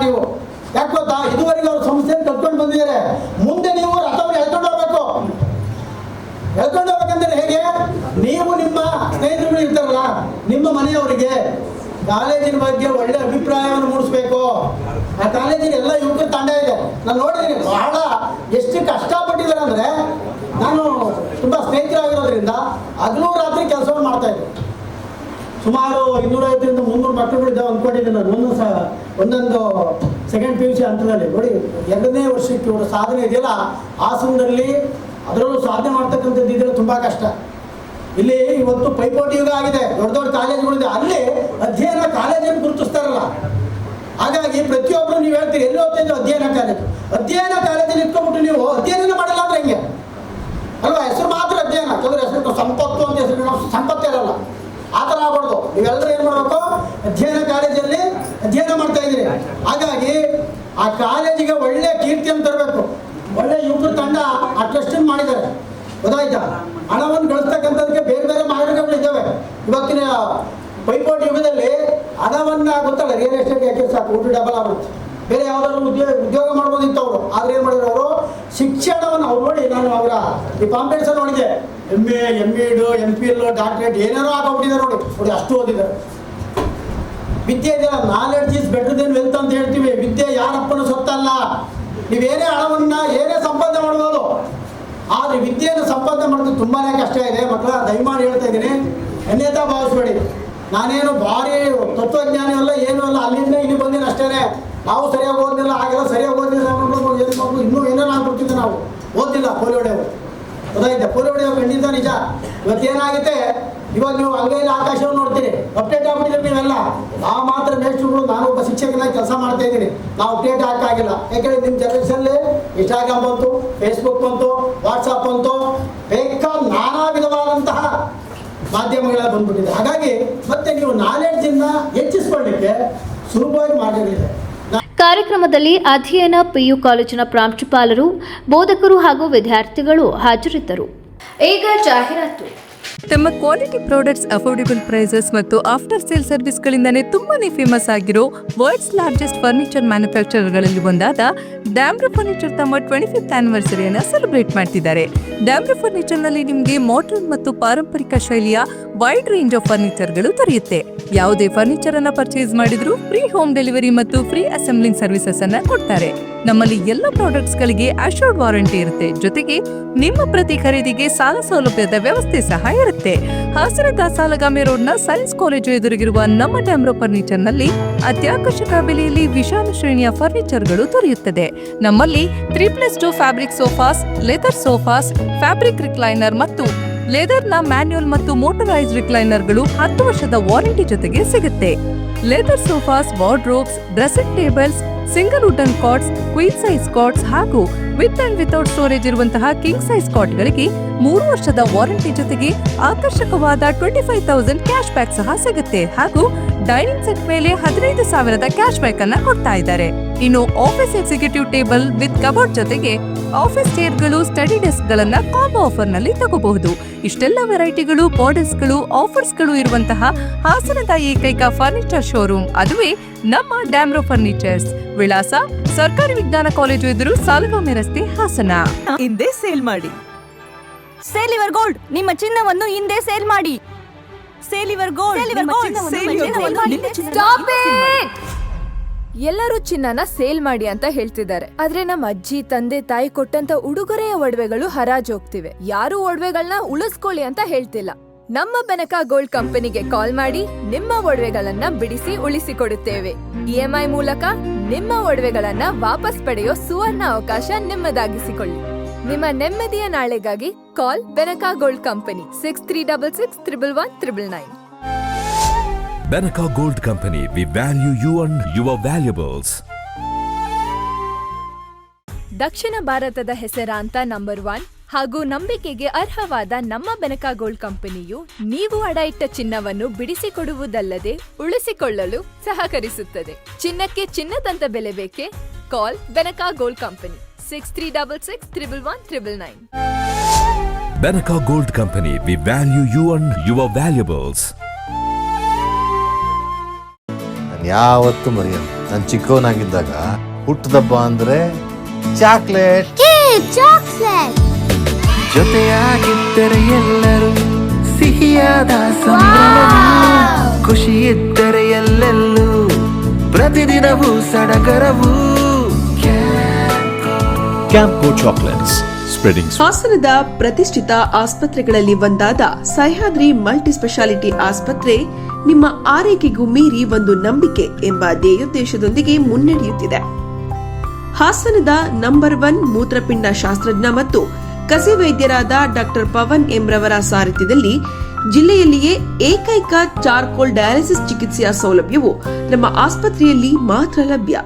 ನೀವು ಯಾಕೆ ಗೊತ್ತಾ, ಇದುವರೆಗೆ ಅವ್ರ ಸಂಸ್ಥೆಯನ್ನು ಕಟ್ಕೊಂಡು ಬಂದಿದ್ದಾರೆ. ಮುಂದೆ ನೀವು ರಥವನ್ನು ಎಳ್ಕೊಂಡು ಹೋಗ್ಬೇಕಂದ್ರೆ ಹೇಗೆ? ನೀವು ನಿಮ್ಮ ಸ್ನೇಹಿತರು ಇರ್ತಾರಲ್ಲ, ನಿಮ್ಮ ಮನೆಯವರಿಗೆ ಕಾಲೇಜಿನ ಬಗ್ಗೆ ಒಳ್ಳೆ ಅಭಿಪ್ರಾಯವನ್ನು ಮೂಡಿಸ್ಬೇಕು. ಆ ಕಾಲೇಜಿನ ಎಲ್ಲ ಯುವಕರ ತಂಡ ಇದೆ, ನಾನು ನೋಡಿದ್ದೀನಿ. ಬಹಳ ಎಷ್ಟು ಕಷ್ಟಪಟ್ಟಿದ್ದಾರೆ ಅಂದರೆ, ನಾನು ತುಂಬ ಸ್ನೇಹಿತರಾಗಿರೋದ್ರಿಂದ ಹಗಲು ರಾತ್ರಿ ಕೆಲಸವನ್ನು ಮಾಡ್ತಾ ಇದ್ದೆ. ಸುಮಾರು 250ರಿಂದ 300 ಮಕ್ಕಳುಗಳಿದ್ದಾವೆ ಅಂದ್ಕೊಂಡಿದ್ದೀನಿ ನಾನು. ಒಂದೊಂದು ಸೆಕೆಂಡ್ PUC ಹಂತದಲ್ಲಿ ನೋಡಿ, 2ನೇ ವರ್ಷಕ್ಕೆ ಇವರು ಸಾಧನೆ ಇದೆಯಲ್ಲ, ಹಾಸನದಲ್ಲಿ ಅದರಲ್ಲೂ ಸಾಧನೆ ಮಾಡ್ತಕ್ಕಂಥದ್ದು ಇದ್ರೆ ತುಂಬ ಕಷ್ಟ. ಇಲ್ಲಿ ಇವತ್ತು ಪೈಪೋಟಿ ಯುಗ ಆಗಿದೆ, ದೊಡ್ಡ ದೊಡ್ಡ ಕಾಲೇಜುಗಳಿದೆ, ಅಲ್ಲಿ ಅಧ್ಯಯನ ಕಾಲೇಜನ್ನು ಗುರುತಿಸ್ತಾರಲ್ಲ. ಹಾಗಾಗಿ ಪ್ರತಿಯೊಬ್ಬರು ನೀವು ಹೇಳ್ತೀರಿ ಎಲ್ಲಿ ಹೋಗ್ತಾ ಇದ್ದೀವಿ, ಅಧ್ಯಯನ ಕಾಲೇಜಲ್ಲಿ ಇಟ್ಕೊಂಡ್ಬಿಟ್ಟು ನೀವು ಅಧ್ಯಯನ ಮಾಡಲ್ಲ ಅಂದ್ರೆ ಹೆಂಗೆ ಅಲ್ವಾ? ಹೆಸರು ಮಾತ್ರ ಅಧ್ಯಯನ, ಕೆಲವರು ಹೆಸರು ಸಂಪತ್ತು ಅಂತ ಹೆಸರು, ಸಂಪತ್ತೇ ಇರಲ್ಲ. ಆ ಥರ ಆಗ್ಬಾರ್ದು. ನೀವೆಲ್ಲರೂ ಏನು ಮಾಡಬೇಕು? ಅಧ್ಯಯನ ಕಾಲೇಜಲ್ಲಿ ಅಧ್ಯಯನ ಮಾಡ್ತಾ ಇದ್ದೀರಿ. ಹಾಗಾಗಿ ಆ ಕಾಲೇಜಿಗೆ ಒಳ್ಳೆ ಕೀರ್ತಿಯನ್ನು ತರಬೇಕು. ಒಳ್ಳೆ ಯುವಕರ ತಂಡ ಆ ಟ್ರಸ್ಟನ್ನು ಮಾಡಿದ್ದಾರೆ, ಗೊತ್ತಾಯ್ತಾ? ಹಣವನ್ನು ಗಳಿಸ್ತಕ್ಕಂಥದಕ್ಕೆ ಬೇರೆ ಬೇರೆ ಮಾರ್ಗಗಳಿದ್ದಾವೆ. ಇವತ್ತಿನ ಪೈಪೋಟಿ ಯುಗದಲ್ಲಿ ಹಣವನ್ನು ಗೊತ್ತಲ್ಲ, ರಿಯಲ್ ಎಸ್ಟೇಟ್ ಯಾಕೆ ಸಾಕು, ಊಟ ಡಬಲ್ ಆಗುತ್ತೆ. ಬೇರೆ ಯಾವುದಾದ್ರು ಉದ್ಯೋಗ ಮಾಡ್ಬೋದಿತ್ತು ಅವರು. ಆದರೆ ಏನು ಮಾಡಿದ್ರು ಅವರು? ಶಿಕ್ಷಣವನ್ನು ಅವ್ರು ನೋಡಿ, ನಾನು ಅವರ ಈ ಕಾಂಪಿಟೇಷನ್ ನೋಡಿದೆ, MA, MEd, MPhil, ಡಾಕ್ಟ್ರೇಟ್ ಏನೇನೋ ಆಗೋಗ್ಬಿಟ್ಟಿದ್ದಾರೆ ನೋಡಿ, ಅಷ್ಟು ಓದಿದ್ದಾರೆ. ವಿದ್ಯೆ ಇದೆಯಲ್ಲ, knowledge is better than wealth ಅಂತ ಹೇಳ್ತೀವಿ. ವಿದ್ಯೆ ಯಾರಪ್ಪನ ಸೊತ್ತಲ್ಲ. ನೀವೇನೇ ಹಣವನ್ನು ಏನೇ ಸಂಪಾದನೆ ಮಾಡ್ಬೋದು, ಆದರೆ ವಿದ್ಯೆಯನ್ನು ಸಂಪಾದನೆ ಮಾಡೋದು ತುಂಬಾ ಕಷ್ಟ ಇದೆ. ಮಕ್ಕಳ ದಯಮಾಡಿ ಹೇಳ್ತಾ ಇದ್ದೀನಿ, ಅನ್ಯತಾ ಭಾವಿಸ್ಬೇಡಿ. ನಾನೇನು ಭಾರಿ ತತ್ವಜ್ಞಾನಿ ಅಲ್ಲ, ಏನೂ ಅಲ್ಲ, ಅಲ್ಲಿಂದ ಇಲ್ಲಿ ಬಂದಿನ ಅಷ್ಟೇ. ನಾವು ಸರಿಯಾಗಿ ಓದಿಲ್ಲ, ಹಾಗೆಲ್ಲ ಸರಿಯಾಗಿ ಓದಿಲ್ಲ, ಇನ್ನೂ ಏನೇನು ಆಗ್ಬಿಡ್ತಿದ್ದೆ. ನಾವು ಓದಿಲ್ಲ, ಪೋಲಿಯೋ ಹೊಡೆಯವು, ಗೊತ್ತಾಯ್ತಾ? ಪೋಲಿಯೋ ಹೊಡೆಯವು ಖಂಡಿತ ನಿಜ. ಇವತ್ತೇನಾಗುತ್ತೆ, ಇವಾಗ ನೀವು ಅಂಗೈಯಲ್ಲಿ ಆಕಾಶವನ್ನು ನೋಡ್ತೀರಿ, ಅಪ್ಡೇಟ್ ಆಗ್ಬಿಟ್ಟಿದ್ರೆ ನೀವೆಲ್ಲ. ಆ ಮಾತ್ರ ಮೇಷ್ಟ್ರುಗಳು, ನಾನು ಒಬ್ಬ ಶಿಕ್ಷಕನಾಗಿ ಕೆಲಸ ಮಾಡ್ತಾ ಇದ್ದೀನಿ, ನಾವು ಅಪ್ಡೇಟ್ ಹಾಕಾಗಿಲ್ಲ. ಯಾಕೆಂದರೆ ನಿಮ್ಮ ಜನರೇಷನ್ಲಿ ಇನ್ಸ್ಟಾಗ್ರಾಮ್ ಬಂತು, ಫೇಸ್ಬುಕ್ ಬಂತು, ವಾಟ್ಸಪ್ ಬಂತು, ಬೇಕಾದ ನಾನಾ ವಿಧವಾದಂತಹ ಮಾಧ್ಯಮಗಳ ಬಂದ್ಬಿಟ್ಟಿದೆ. ಹಾಗಾಗಿ ಮತ್ತೆ ನೀವು ನಾಲೆಡ್ಜನ್ನು ಹೆಚ್ಚಿಸ್ಕೊಳ್ಳಿಕ್ಕೆ ಸುಲಭವಾಗಿ ಮಾರ್ಗಗಳಿದೆ. ಕಾರ್ಯಕ್ರಮದಲ್ಲಿ ಅಧ್ಯಯನ PU ಕಾಲೇಜಿನ ಪ್ರಾಂಶುಪಾಲರು, ಬೋಧಕರು ಹಾಗೂ ವಿದ್ಯಾರ್ಥಿಗಳು ಹಾಜರಿದ್ದರು. ಈಗ ಜಾಹೀರಾತು. ತಮ್ಮ ಕ್ವಾಲಿಟಿ ಪ್ರಾಡಕ್ಟ್ಸ್, ಅಫೋರ್ಡೆಬಲ್ ಪ್ರೈಸಸ್ ಮತ್ತು ಆಫ್ಟರ್ ಸೇಲ್ ಸರ್ವಿಸ್ಗಳಿಂದಾನೇ ತುಂಬಾನೇ ಫೇಮಸ್ ಆಗಿರೋ ವರ್ಲ್ಡ್ಸ್ ಲಾರ್ಜೆಸ್ಟ್ ಫರ್ನಿಚರ್ ಮ್ಯಾನುಫ್ಯಾಕ್ಚರರ್ಗಳಲ್ಲಿ ಒಂದಾದ ಡ್ಯಾಮ್ರೋ ಫರ್ನಿಚರ್ ತಮ್ಮ 25th ಆನಿವರ್ಸರಿಯನ್ನು ಸೆಲೆಬ್ರೇಟ್ ಮಾಡ್ತಿದ್ದಾರೆ. ಡ್ಯಾಮ್ರೋ ಫರ್ನಿಚರ್ನಲ್ಲಿ ನಿಮಗೆ ಮಾಡರ್ನ್ ಮತ್ತು ಪಾರಂಪರಿಕ ಶೈಲಿಯ ವೈಡ್ ರೇಂಜ್ ಆಫ್ ಫರ್ನಿಚರ್ಗಳು ದೊರೆಯುತ್ತೆ. ಯಾವುದೇ ಫರ್ನಿಚರ್ ಅನ್ನ ಪರ್ಚೇಸ್ ಮಾಡಿದ್ರು ಫ್ರೀ ಹೋಮ್ ಡೆಲಿವರಿ ಮತ್ತು ಫ್ರೀ ಅಸೆಂಬ್ಲಿಂಗ್ ಸರ್ವಿಸಸ್ ಅನ್ನ ಕೊಡ್ತಾರೆ. ನಮ್ಮಲ್ಲಿ ಎಲ್ಲ ಪ್ರಾಡಕ್ಟ್ಸ್ ಗಳಿಗೆ ಅಶ್ಯೂರ್ಡ್ ವಾರಂಟಿ ಇರುತ್ತೆ. ಜೊತೆಗೆ ನಿಮ್ಮ ಪ್ರತಿ ಖರೀದಿಗೆ ಸಾಲ ಸೌಲಭ್ಯದ ವ್ಯವಸ್ಥೆ ಸಹ ಇರುತ್ತೆ. ಹಾಸನದ ಸಾಲಗಾಮಿ ರೋಡ್ನ ಸೈನ್ಸ್ ಕಾಲೇಜು ಎದುರಿಗಿರುವ ನಮ್ಮ ಡ್ಯಾಮ್ರೋ ಫರ್ನಿಚರ್ ನಲ್ಲಿ ಅತ್ಯಾಕರ್ಷಕ ಬೆಲೆಯಲ್ಲಿ ವಿಶಾಲ ಶ್ರೇಣಿಯ ಫರ್ನಿಚರ್ಗಳು ದೊರೆಯುತ್ತದೆ. ನಮ್ಮಲ್ಲಿ 3+2 fabric sofas, leather sofas, fabric recliner ಮತ್ತು ಲೆದರ್ನ ಮ್ಯಾನ್ಯುಯಲ್ ಮತ್ತು ಮೋಟರೈಸ್ಡ್ ರಿಕ್ಲೈನರ್ಗಳು 10 ವರ್ಷದ ವಾರಂಟಿ ಜೊತೆಗೆ ಸಿಗುತ್ತೆ. Leather sofas, wardrobes, dressing tables, single wooden quartz, queen size quartz ಹಾಗೂ ವಿತ್ ಅಂಡ್ ವಿತೌಟ್ ಸ್ಟೋರೇಜ್ ಇರುವಂತಹ ಕಿಂಗ್ ಸೈಜ್ ಕಾಟ್ಗಳಿಗೆ 3 ವರ್ಷದ ವಾರಂಟಿ ಜೊತೆಗೆ ಆಕರ್ಷಕವಾದ 25,000 ಕ್ಯಾಶ್ ಬ್ಯಾಕ್ ಸಹ ಸಿಗುತ್ತೆ. ಹಾಗೂ ಡೈನಿಂಗ್ ಸೆಟ್ ಮೇಲೆ 15,000 ಕ್ಯಾಶ್ ಬ್ಯಾಕ್ ಅನ್ನ ಕೊಡ್ತಾ ಇದ್ದಾರೆ. ಇನ್ನು office executive table with cupboard ಜೊತೆಗೆ ಆಫೀಸ್ ಚೇರ್ಗಳು, ಸ್ಟಡಿ ಡೆಸ್ಕ್ ಗಳನ್ನ ಕಾಂಬೋ ಆಫರ್ ನಲ್ಲಿ ತಗೋಬಹುದು. ಇಷ್ಟೆಲ್ಲ ವೆರೈಟಿಗಳು, ಮಾಡೆಲ್ಸ್ಗಳು, ಆಫರ್ಸ್ಗಳು ಇರುವಂತಹ ಹಾಸನದ ಏಕೈಕ ಫರ್ನಿಚರ್ ಶೋರೂಮ್ ಅದುವೇ ನಮ್ಮ ಡ್ಯಾಮ್ರೋ ಫರ್ನಿಚರ್ಸ್. ವಿಳಾಸ ಸರ್ಕಾರಿ ವಿಜ್ಞಾನ ಕಾಲೇಜು ಎದುರು, ಸಾಲಗಾಮಿ ರಸ್ತೆ, ಹಾಸನ. ಹಿಂದೆ ಸೇಲ್ ಮಾಡಿ. ಸೇಲ್ ಯುವರ್ ಗೋಲ್ಡ್, ನಿಮ್ಮ ಚಿನ್ನವನ್ನು ಹಿಂದೆ ಸೇಲ್ ಮಾಡಿ. ಸೇಲ್ ಯುವರ್ ಗೋಲ್ಡ್, ಎಲ್ಲರೂ ಚಿನ್ನನ ಸೇಲ್ ಮಾಡಿ ಅಂತ ಹೇಳ್ತಿದ್ದಾರೆ. ಆದ್ರೆ ನಮ್ಮ ಅಜ್ಜಿ, ತಂದೆ, ತಾಯಿ ಕೊಟ್ಟಂತ ಉಡುಗೊರೆಯ ಒಡವೆಗಳು ಹರಾಜು ಹೋಗ್ತಿವೆ. ಯಾರು ಒಡವೆಗಳನ್ನ ಉಳಿಸ್ಕೊಳ್ಳಿ ಅಂತ ಹೇಳ್ತಿಲ್ಲ. ನಮ್ಮ ಬೆನಕ ಗೋಲ್ಡ್ ಕಂಪನಿಗೆ ಕಾಲ್ ಮಾಡಿ ನಿಮ್ಮ ಒಡವೆಗಳನ್ನ ಬಿಡಿಸಿ ಉಳಿಸಿಕೊಡುತ್ತೇವೆ. EMI ಮೂಲಕ ನಿಮ್ಮ ಒಡವೆಗಳನ್ನ ವಾಪಸ್ ಪಡೆಯೋ ಸುವರ್ಣ ಅವಕಾಶ ನಿಮ್ಮದಾಗಿಸಿಕೊಳ್ಳಿ. ನಿಮ್ಮ ನೆಮ್ಮದಿಯ ನಾಳೆಗಾಗಿ ಕಾಲ್ Benaka gold company 6366 111 999. Benaka Gold Company, we value you and your valuables. ದಕ್ಷಿಣ ಭಾರತದ ಹೆಸರಾಂತ ನಂಬರ್ 1 ಹಾಗೂ ನಂಬಿಕೆಗೆ ಅರ್ಹವಾದ ನಮ್ಮ ಬೆನಕ ಗೋಲ್ಡ್ ಕಂಪನಿಯು ನೀವು ಅಡ ಇಟ್ಟ ಚಿನ್ನವನ್ನು ಬಿಡಿಸಿಕೊಡುವುದಲ್ಲದೆ ಉಳಿಸಿಕೊಳ್ಳಲು ಸಹಕರಿಸುತ್ತದೆ. ಚಿನ್ನಕ್ಕೆ ಚಿನ್ನದಂತ ಬೆಲೆ ಬೇಕೆ? ಕಾಲ್ Benaka gold company 6366 111 999. Benaka Gold Company, we value you and your valuables. ನಾನು ಯಾವತ್ತೂ ಮರೆಯಲ್ಲ, ನಾನು ಚಿಕ್ಕವನಾಗಿದ್ದಾಗ ಹುಟ್ಟದಬ್ಬ ಅಂದ್ರೆ ಚಾಕ್ಲೇಟ್. ಜೊತೆಯಾಗಿದ್ದರೆ ಎಲ್ಲರೂ ಸಿಹಿಯಾದ ಸಂಭ್ರಮವು, ಖುಷಿ ಇದ್ದರೆ ಎಲ್ಲೆಲ್ಲೂ ಪ್ರತಿದಿನವೂ ಸಡಗರವು. Camco Chocolates, spreading. ಹಾಸನದ ಪ್ರತಿಷ್ಠಿತ ಆಸ್ಪತ್ರೆಗಳಲ್ಲಿ ಒಂದಾದ ಸಹ್ಯಾದ್ರಿ ಮಲ್ಟಿ ಸ್ಪೆಷಾಲಿಟಿ ಆಸ್ಪತ್ರೆ ನಿಮ್ಮ ಆರೈಕೆಗೂ ಮೀರಿ ಒಂದು ನಂಬಿಕೆ ಎಂಬ ಧ್ಯೇಯೋದ್ದೇಶದೊಂದಿಗೆ ಮುನ್ನಡೆಯುತ್ತಿದೆ. ಹಾಸನದ ನಂಬರ್ 1 ಮೂತ್ರಪಿಂಡ ಶಾಸ್ತ್ರಜ್ಞ ಮತ್ತು ಕಸಿ ವೈದ್ಯರಾದ ಡಾಕ್ಟರ್ ಪವನ್ ಎಂ ರವರ ಸಾರಥ್ಯದಲ್ಲಿ ಜಿಲ್ಲೆಯಲ್ಲಿಯೇ ಏಕೈಕ ಚಾರ್ಕೋಲ್ ಡಯಾಲಿಸಿಸ್ ಚಿಕಿತ್ಸೆಯ ಸೌಲಭ್ಯವು ನಮ್ಮ ಆಸ್ಪತ್ರೆಯಲ್ಲಿ ಮಾತ್ರ ಲಭ್ಯ.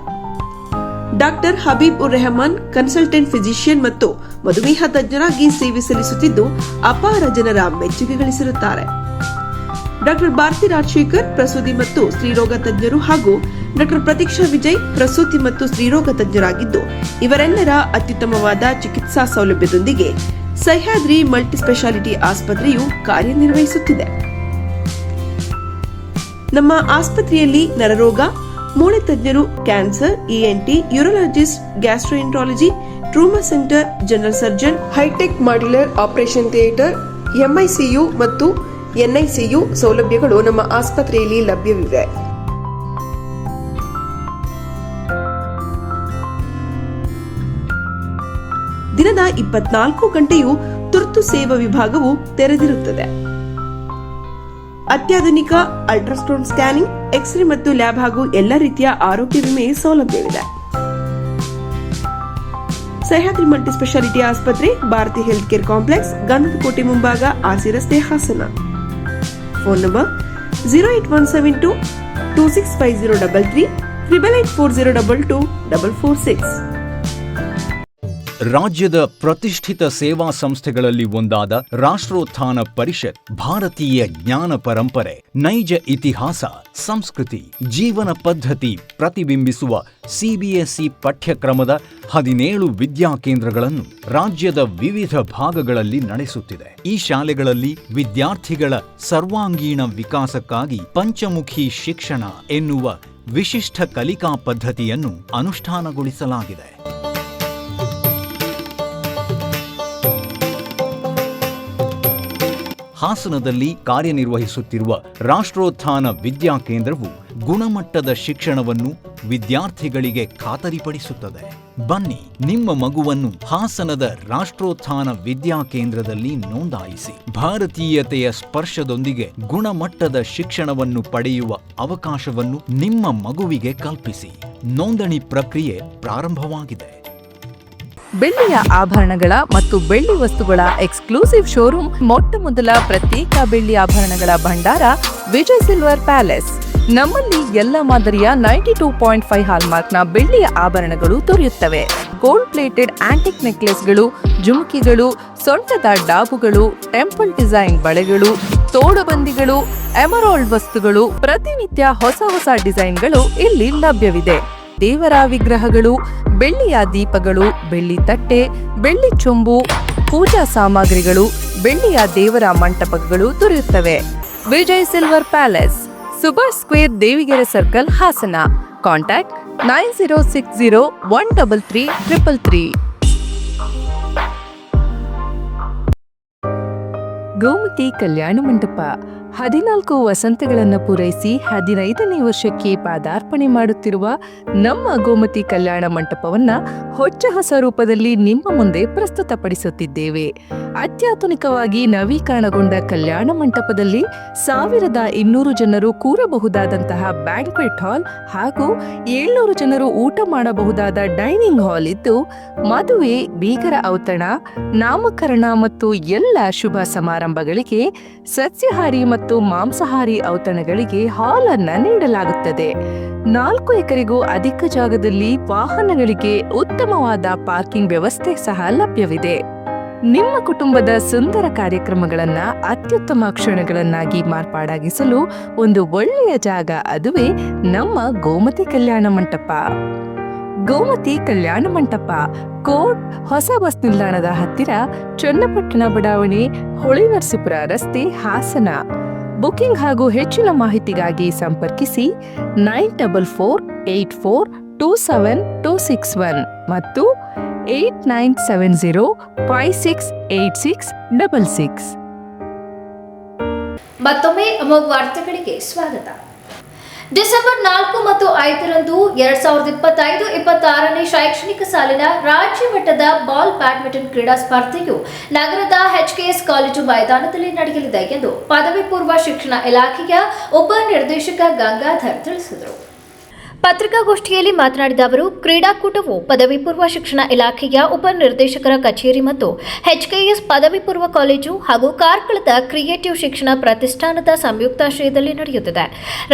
ಡಾಕ್ಟರ್ ಹಬೀಬ್ ಉರ್ ರೆಹಮಾನ್ ಕನ್ಸಲ್ಟೆಂಟ್ ಫಿಸಿಷಿಯನ್ ಮತ್ತು ಮಧುಮೇಹ ತಜ್ಞರಾಗಿ ಸೇವೆ ಸಲ್ಲಿಸುತ್ತಿದ್ದು ಅಪಾರ ಜನರ ಮೆಚ್ಚುಗೆ ಗಳಿಸಿರುತ್ತಾರೆ. ಡಾಕ್ಟರ್ ಭಾರತಿ ರಾಜಶೇಖರ್ ಪ್ರಸೂತಿ ಮತ್ತು ಸ್ತ್ರೀರೋಗ ತಜ್ಞರು ಹಾಗೂ ಡಾಕ್ಟರ್ ಪ್ರತೀಕ್ಷಾ ವಿಜಯ್ ಪ್ರಸೂತಿ ಮತ್ತು ಸ್ತ್ರೀರೋಗ ತಜ್ಞರಾಗಿದ್ದು ಇವರೆಲ್ಲರ ಅತ್ಯುತ್ತಮವಾದ ಚಿಕಿತ್ಸಾ ಸೌಲಭ್ಯದೊಂದಿಗೆ ಸಹ್ಯಾದ್ರಿ ಮಲ್ಟಿ ಸ್ಪೆಷಾಲಿಟಿ ಆಸ್ಪತ್ರೆಯು ಕಾರ್ಯನಿರ್ವಹಿಸುತ್ತಿದೆ. ನಮ್ಮ ಆಸ್ಪತ್ರೆಯಲ್ಲಿ ನರರೋಗ, ಮೂಳೆ ತಜ್ಞರು, cancer, ENT, urologist, gastroenterology, trauma centre, general surgeon, hi tech modular operation theatre, MICU ಮತ್ತು NICU ಸೌಲಭ್ಯಗಳು ನಮ್ಮ ಆಸ್ಪತ್ರೆಯಲ್ಲಿ ಲಭ್ಯವಿವೆ. ದಿನದ 24 ಗಂಟೆಯೂ ತುರ್ತು ಸೇವಾ ವಿಭಾಗವು ತೆರೆದಿರುತ್ತದೆ. ಅತ್ಯಾಧುನಿಕ ಅಲ್ಟ್ರಾಸೌಂಡ್ ಸ್ಕ್ಯಾನಿಂಗ್, ಎಕ್ಸ್ರೇ ಮತ್ತು ಲ್ಯಾಬ್ ಹಾಗೂ ಎಲ್ಲ ರೀತಿಯ ಆರೋಗ್ಯ ವಿಮೆ ಸೌಲಭ್ಯವಿದೆ. ಸಹ್ಯಾದ್ರಿ ಮಲ್ಟಿ ಸ್ಪೆಷಾಲಿಟಿ ಆಸ್ಪತ್ರೆ, ಭಾರತಿ ಹೆಲ್ತ್ ಕೇರ್ ಕಾಂಪ್ಲೆಕ್ಸ್, ಗಂಧದ ಕೋಟೆ ಮುಂಭಾಗ, RC ರಸ್ತೆ, ಹಾಸನ. Phone number 08172 265033 884022 446. ರಾಜ್ಯದ ಪ್ರತಿಷ್ಠಿತ ಸೇವಾ ಸಂಸ್ಥೆಗಳಲ್ಲಿ ಒಂದಾದ ರಾಷ್ಟ್ರೋತ್ಥಾನ ಪರಿಷತ್ ಭಾರತೀಯ ಜ್ಞಾನ ಪರಂಪರೆ, ನೈಜ ಇತಿಹಾಸ, ಸಂಸ್ಕೃತಿ, ಜೀವನ ಪದ್ಧತಿ ಪ್ರತಿಬಿಂಬಿಸುವ CBSE ಪಠ್ಯಕ್ರಮದ 17 ವಿದ್ಯಾಕೇಂದ್ರಗಳನ್ನು ರಾಜ್ಯದ ವಿವಿಧ ಭಾಗಗಳಲ್ಲಿ ನಡೆಸುತ್ತಿದೆ. ಈ ಶಾಲೆಗಳಲ್ಲಿ ವಿದ್ಯಾರ್ಥಿಗಳ ಸರ್ವಾಂಗೀಣ ವಿಕಾಸಕ್ಕಾಗಿ ಪಂಚಮುಖಿ ಶಿಕ್ಷಣ ಎನ್ನುವ ವಿಶಿಷ್ಟ ಕಲಿಕಾ ಪದ್ಧತಿಯನ್ನು ಅನುಷ್ಠಾನಗೊಳಿಸಲಾಗಿದೆ. ಹಾಸನದಲ್ಲಿ ಕಾರ್ಯನಿರ್ವಹಿಸುತ್ತಿರುವ ರಾಷ್ಟ್ರೋತ್ಥಾನ ವಿದ್ಯಾಕೇಂದ್ರವು ಗುಣಮಟ್ಟದ ಶಿಕ್ಷಣವನ್ನು ವಿದ್ಯಾರ್ಥಿಗಳಿಗೆ ಖಾತರಿಪಡಿಸುತ್ತದೆ. ಬನ್ನಿ, ನಿಮ್ಮ ಮಗುವನ್ನು ಹಾಸನದ ರಾಷ್ಟ್ರೋತ್ಥಾನ ವಿದ್ಯಾಕೇಂದ್ರದಲ್ಲಿ ನೋಂದಾಯಿಸಿ ಭಾರತೀಯತೆಯ ಸ್ಪರ್ಶದೊಂದಿಗೆ ಗುಣಮಟ್ಟದ ಶಿಕ್ಷಣವನ್ನು ಪಡೆಯುವ ಅವಕಾಶವನ್ನು ನಿಮ್ಮ ಮಗುವಿಗೆ ಕಲ್ಪಿಸಿ. ನೋಂದಣಿ ಪ್ರಕ್ರಿಯೆ ಪ್ರಾರಂಭವಾಗಿದೆ. ಬೆಳ್ಳಿಯ ಆಭರಣಗಳ ಮತ್ತು ಬೆಳ್ಳಿ ವಸ್ತುಗಳ ಎಕ್ಸ್ಕ್ಲೂಸಿವ್ ಶೋರೂಮ್, ಮೊಟ್ಟ ಮೊದಲ ಪ್ರತ್ಯೇಕ ಬೆಳ್ಳಿ ಆಭರಣಗಳ ಭಂಡಾರ ವಿಜಯ್ ಸಿಲ್ವರ್ ಪ್ಯಾಲೇಸ್. ನಮ್ಮಲ್ಲಿ ಎಲ್ಲ ಮಾದರಿಯ 92.5 ಹಾಲ್ಮಾರ್ಕ್ನ ಬೆಳ್ಳಿಯ ಆಭರಣಗಳು ದೊರೆಯುತ್ತವೆ. ಗೋಲ್ಡ್ ಪ್ಲೇಟೆಡ್ ಆಂಟಿಕ್ ನೆಕ್ಲೆಸ್ಗಳು, ಜುಮುಕಿಗಳು, ಸೊಂಟದ ಡಾಬುಗಳು, ಟೆಂಪಲ್ ಡಿಸೈನ್ ಬಳೆಗಳು, ತೋಡುಬಂದಿಗಳು, ಎಮರಾಲ್ಡ್ ವಸ್ತುಗಳು, ಪ್ರತಿನಿತ್ಯ ಹೊಸ ಹೊಸ ಡಿಸೈನ್ಗಳು ಇಲ್ಲಿ ಲಭ್ಯವಿದೆ. ದೇವರ ವಿಗ್ರಹಗಳು, ಬೆಳ್ಳಿಯ ದೀಪಗಳು, ಬೆಳ್ಳಿ ತಟ್ಟೆ, ಬೆಳ್ಳಿ ಚೊಂಬು, ಪೂಜಾ ಸಾಮಗ್ರಿಗಳು, ಬೆಳ್ಳಿಯ ದೇವರ ಮಂಟಪಗಳು ದೊರೆಯುತ್ತವೆ. Vijay silver palace, Subhash square, Devigere circle, Hassan. Contact 9060 133 333. Gomathi ಕಲ್ಯಾಣ ಮಂಟಪ 14 ವಸಂತಗಳನ್ನು ಪೂರೈಸಿ 15ನೇ ವರ್ಷಕ್ಕೆ ಪಾದಾರ್ಪಣೆ ಮಾಡುತ್ತಿರುವ ನಮ್ಮ ಗೋಮತಿ ಕಲ್ಯಾಣ ಮಂಟಪವನ್ನ ಹೊಚ್ಚ ಹೊಸ ರೂಪದಲ್ಲಿ ನಿಮ್ಮ ಮುಂದೆ ಪ್ರಸ್ತುತಪಡಿಸುತ್ತಿದ್ದೇವೆ. ಅತ್ಯಾಧುನಿಕವಾಗಿ ನವೀಕರಣಗೊಂಡ ಕಲ್ಯಾಣ ಮಂಟಪದಲ್ಲಿ 1200 ಜನರು ಕೂರಬಹುದಾದಂತಹ ಬ್ಯಾಂಕ್ವೆಟ್ ಹಾಲ್ ಹಾಗೂ 700 ಜನರು ಊಟ ಮಾಡಬಹುದಾದ ಡೈನಿಂಗ್ ಹಾಲ್ ಇದ್ದು, ಮದುವೆ, ಬೀಗರ ಔತಣ, ನಾಮಕರಣ ಮತ್ತು ಎಲ್ಲ ಶುಭ ಸಮಾರಂಭಗಳಿಗೆ ಸಸ್ಯಾಹಾರಿ ಮತ್ತು ಮಾಂಸಾಹಾರಿ ಔತಣಗಳಿಗೆ ಹಾಲ್ ಅನ್ನ ನೀಡಲಾಗುತ್ತದೆ. 4 ಎಕರೆಗೂ ಅಧಿಕ ಜಾಗದಲ್ಲಿ ವಾಹನಗಳಿಗೆ ಉತ್ತಮವಾದ ಪಾರ್ಕಿಂಗ್ ವ್ಯವಸ್ಥೆ ಸಹ ಲಭ್ಯವಿದೆ. ನಿಮ್ಮ ಕುಟುಂಬದ ಸುಂದರ ಕಾರ್ಯಕ್ರಮಗಳನ್ನ ಅತ್ಯುತ್ತಮ ಕ್ಷಣಗಳನ್ನಾಗಿ ಮಾರ್ಪಾಡಾಗಿಸಲು ಒಂದು ಒಳ್ಳೆಯ ಜಾಗ, ಅದುವೇ ನಮ್ಮ ಗೋಮತಿ ಕಲ್ಯಾಣ ಮಂಟಪ. ಗೋಮತಿ ಕಲ್ಯಾಣ ಮಂಟಪ, ಕೋಟ್ ಹೊಸ ಬಸ್ ನಿಲ್ದಾಣದ ಹತ್ತಿರ, ಚನ್ನಪಟ್ಟಣ ಬಡಾವಣೆ, ಹೊಳೆನರಸೀಪುರ ರಸ್ತೆ, ಹಾಸನ. ಬುಕಿಂಗ್ ಹಾಗೂ ಹೆಚ್ಚಿನ ಮಾಹಿತಿಗಾಗಿ ಸಂಪರ್ಕಿಸಿ 9484827261 ಮತ್ತು 8970568666. ಮತ್ತೊಮ್ಮೆ ಅಮೋಘ ವಾರ್ತೆಗಳಿಗೆ ಸ್ವಾಗತ. ಡಿಸೆಂಬರ್ 4 ಮತ್ತು 5ರಂದು 2025-26ನೇ ಶೈಕ್ಷಣಿಕ ಸಾಲಿನ ರಾಜ್ಯ ಮಟ್ಟದ ಬಾಲ್ ಬ್ಯಾಡ್ಮಿಂಟನ್ ಕ್ರೀಡಾ ಸ್ಪರ್ಧೆಯು ನಗರದ HKS ಕಾಲೇಜು ಮೈದಾನದಲ್ಲಿ ನಡೆಯಲಿದೆ ಎಂದು ಪದವಿ ಪೂರ್ವ ಶಿಕ್ಷಣ ಇಲಾಖೆಯ ಉಪ ನಿರ್ದೇಶಕ ಗಂಗಾಧರ್ ತಿಳಿಸಿದರು. ಪತ್ರಿಕಾಗೋಷ್ಠಿಯಲ್ಲಿ ಮಾತನಾಡಿದ ಅವರು, ಕ್ರೀಡಾಕೂಟವು ಪದವಿ ಪೂರ್ವ ಶಿಕ್ಷಣ ಇಲಾಖೆಯ ಉಪ ನಿರ್ದೇಶಕರ ಕಚೇರಿ ಮತ್ತು HKS ಪದವಿ ಪೂರ್ವ ಕಾಲೇಜು ಹಾಗೂ ಕಾರ್ಕಳದ ಕ್ರಿಯೇಟಿವ್ ಶಿಕ್ಷಣ ಪ್ರತಿಷ್ಠಾನದ ಸಂಯುಕ್ತಾಶ್ರಯದಲ್ಲಿ ನಡೆಯುತ್ತಿದೆ.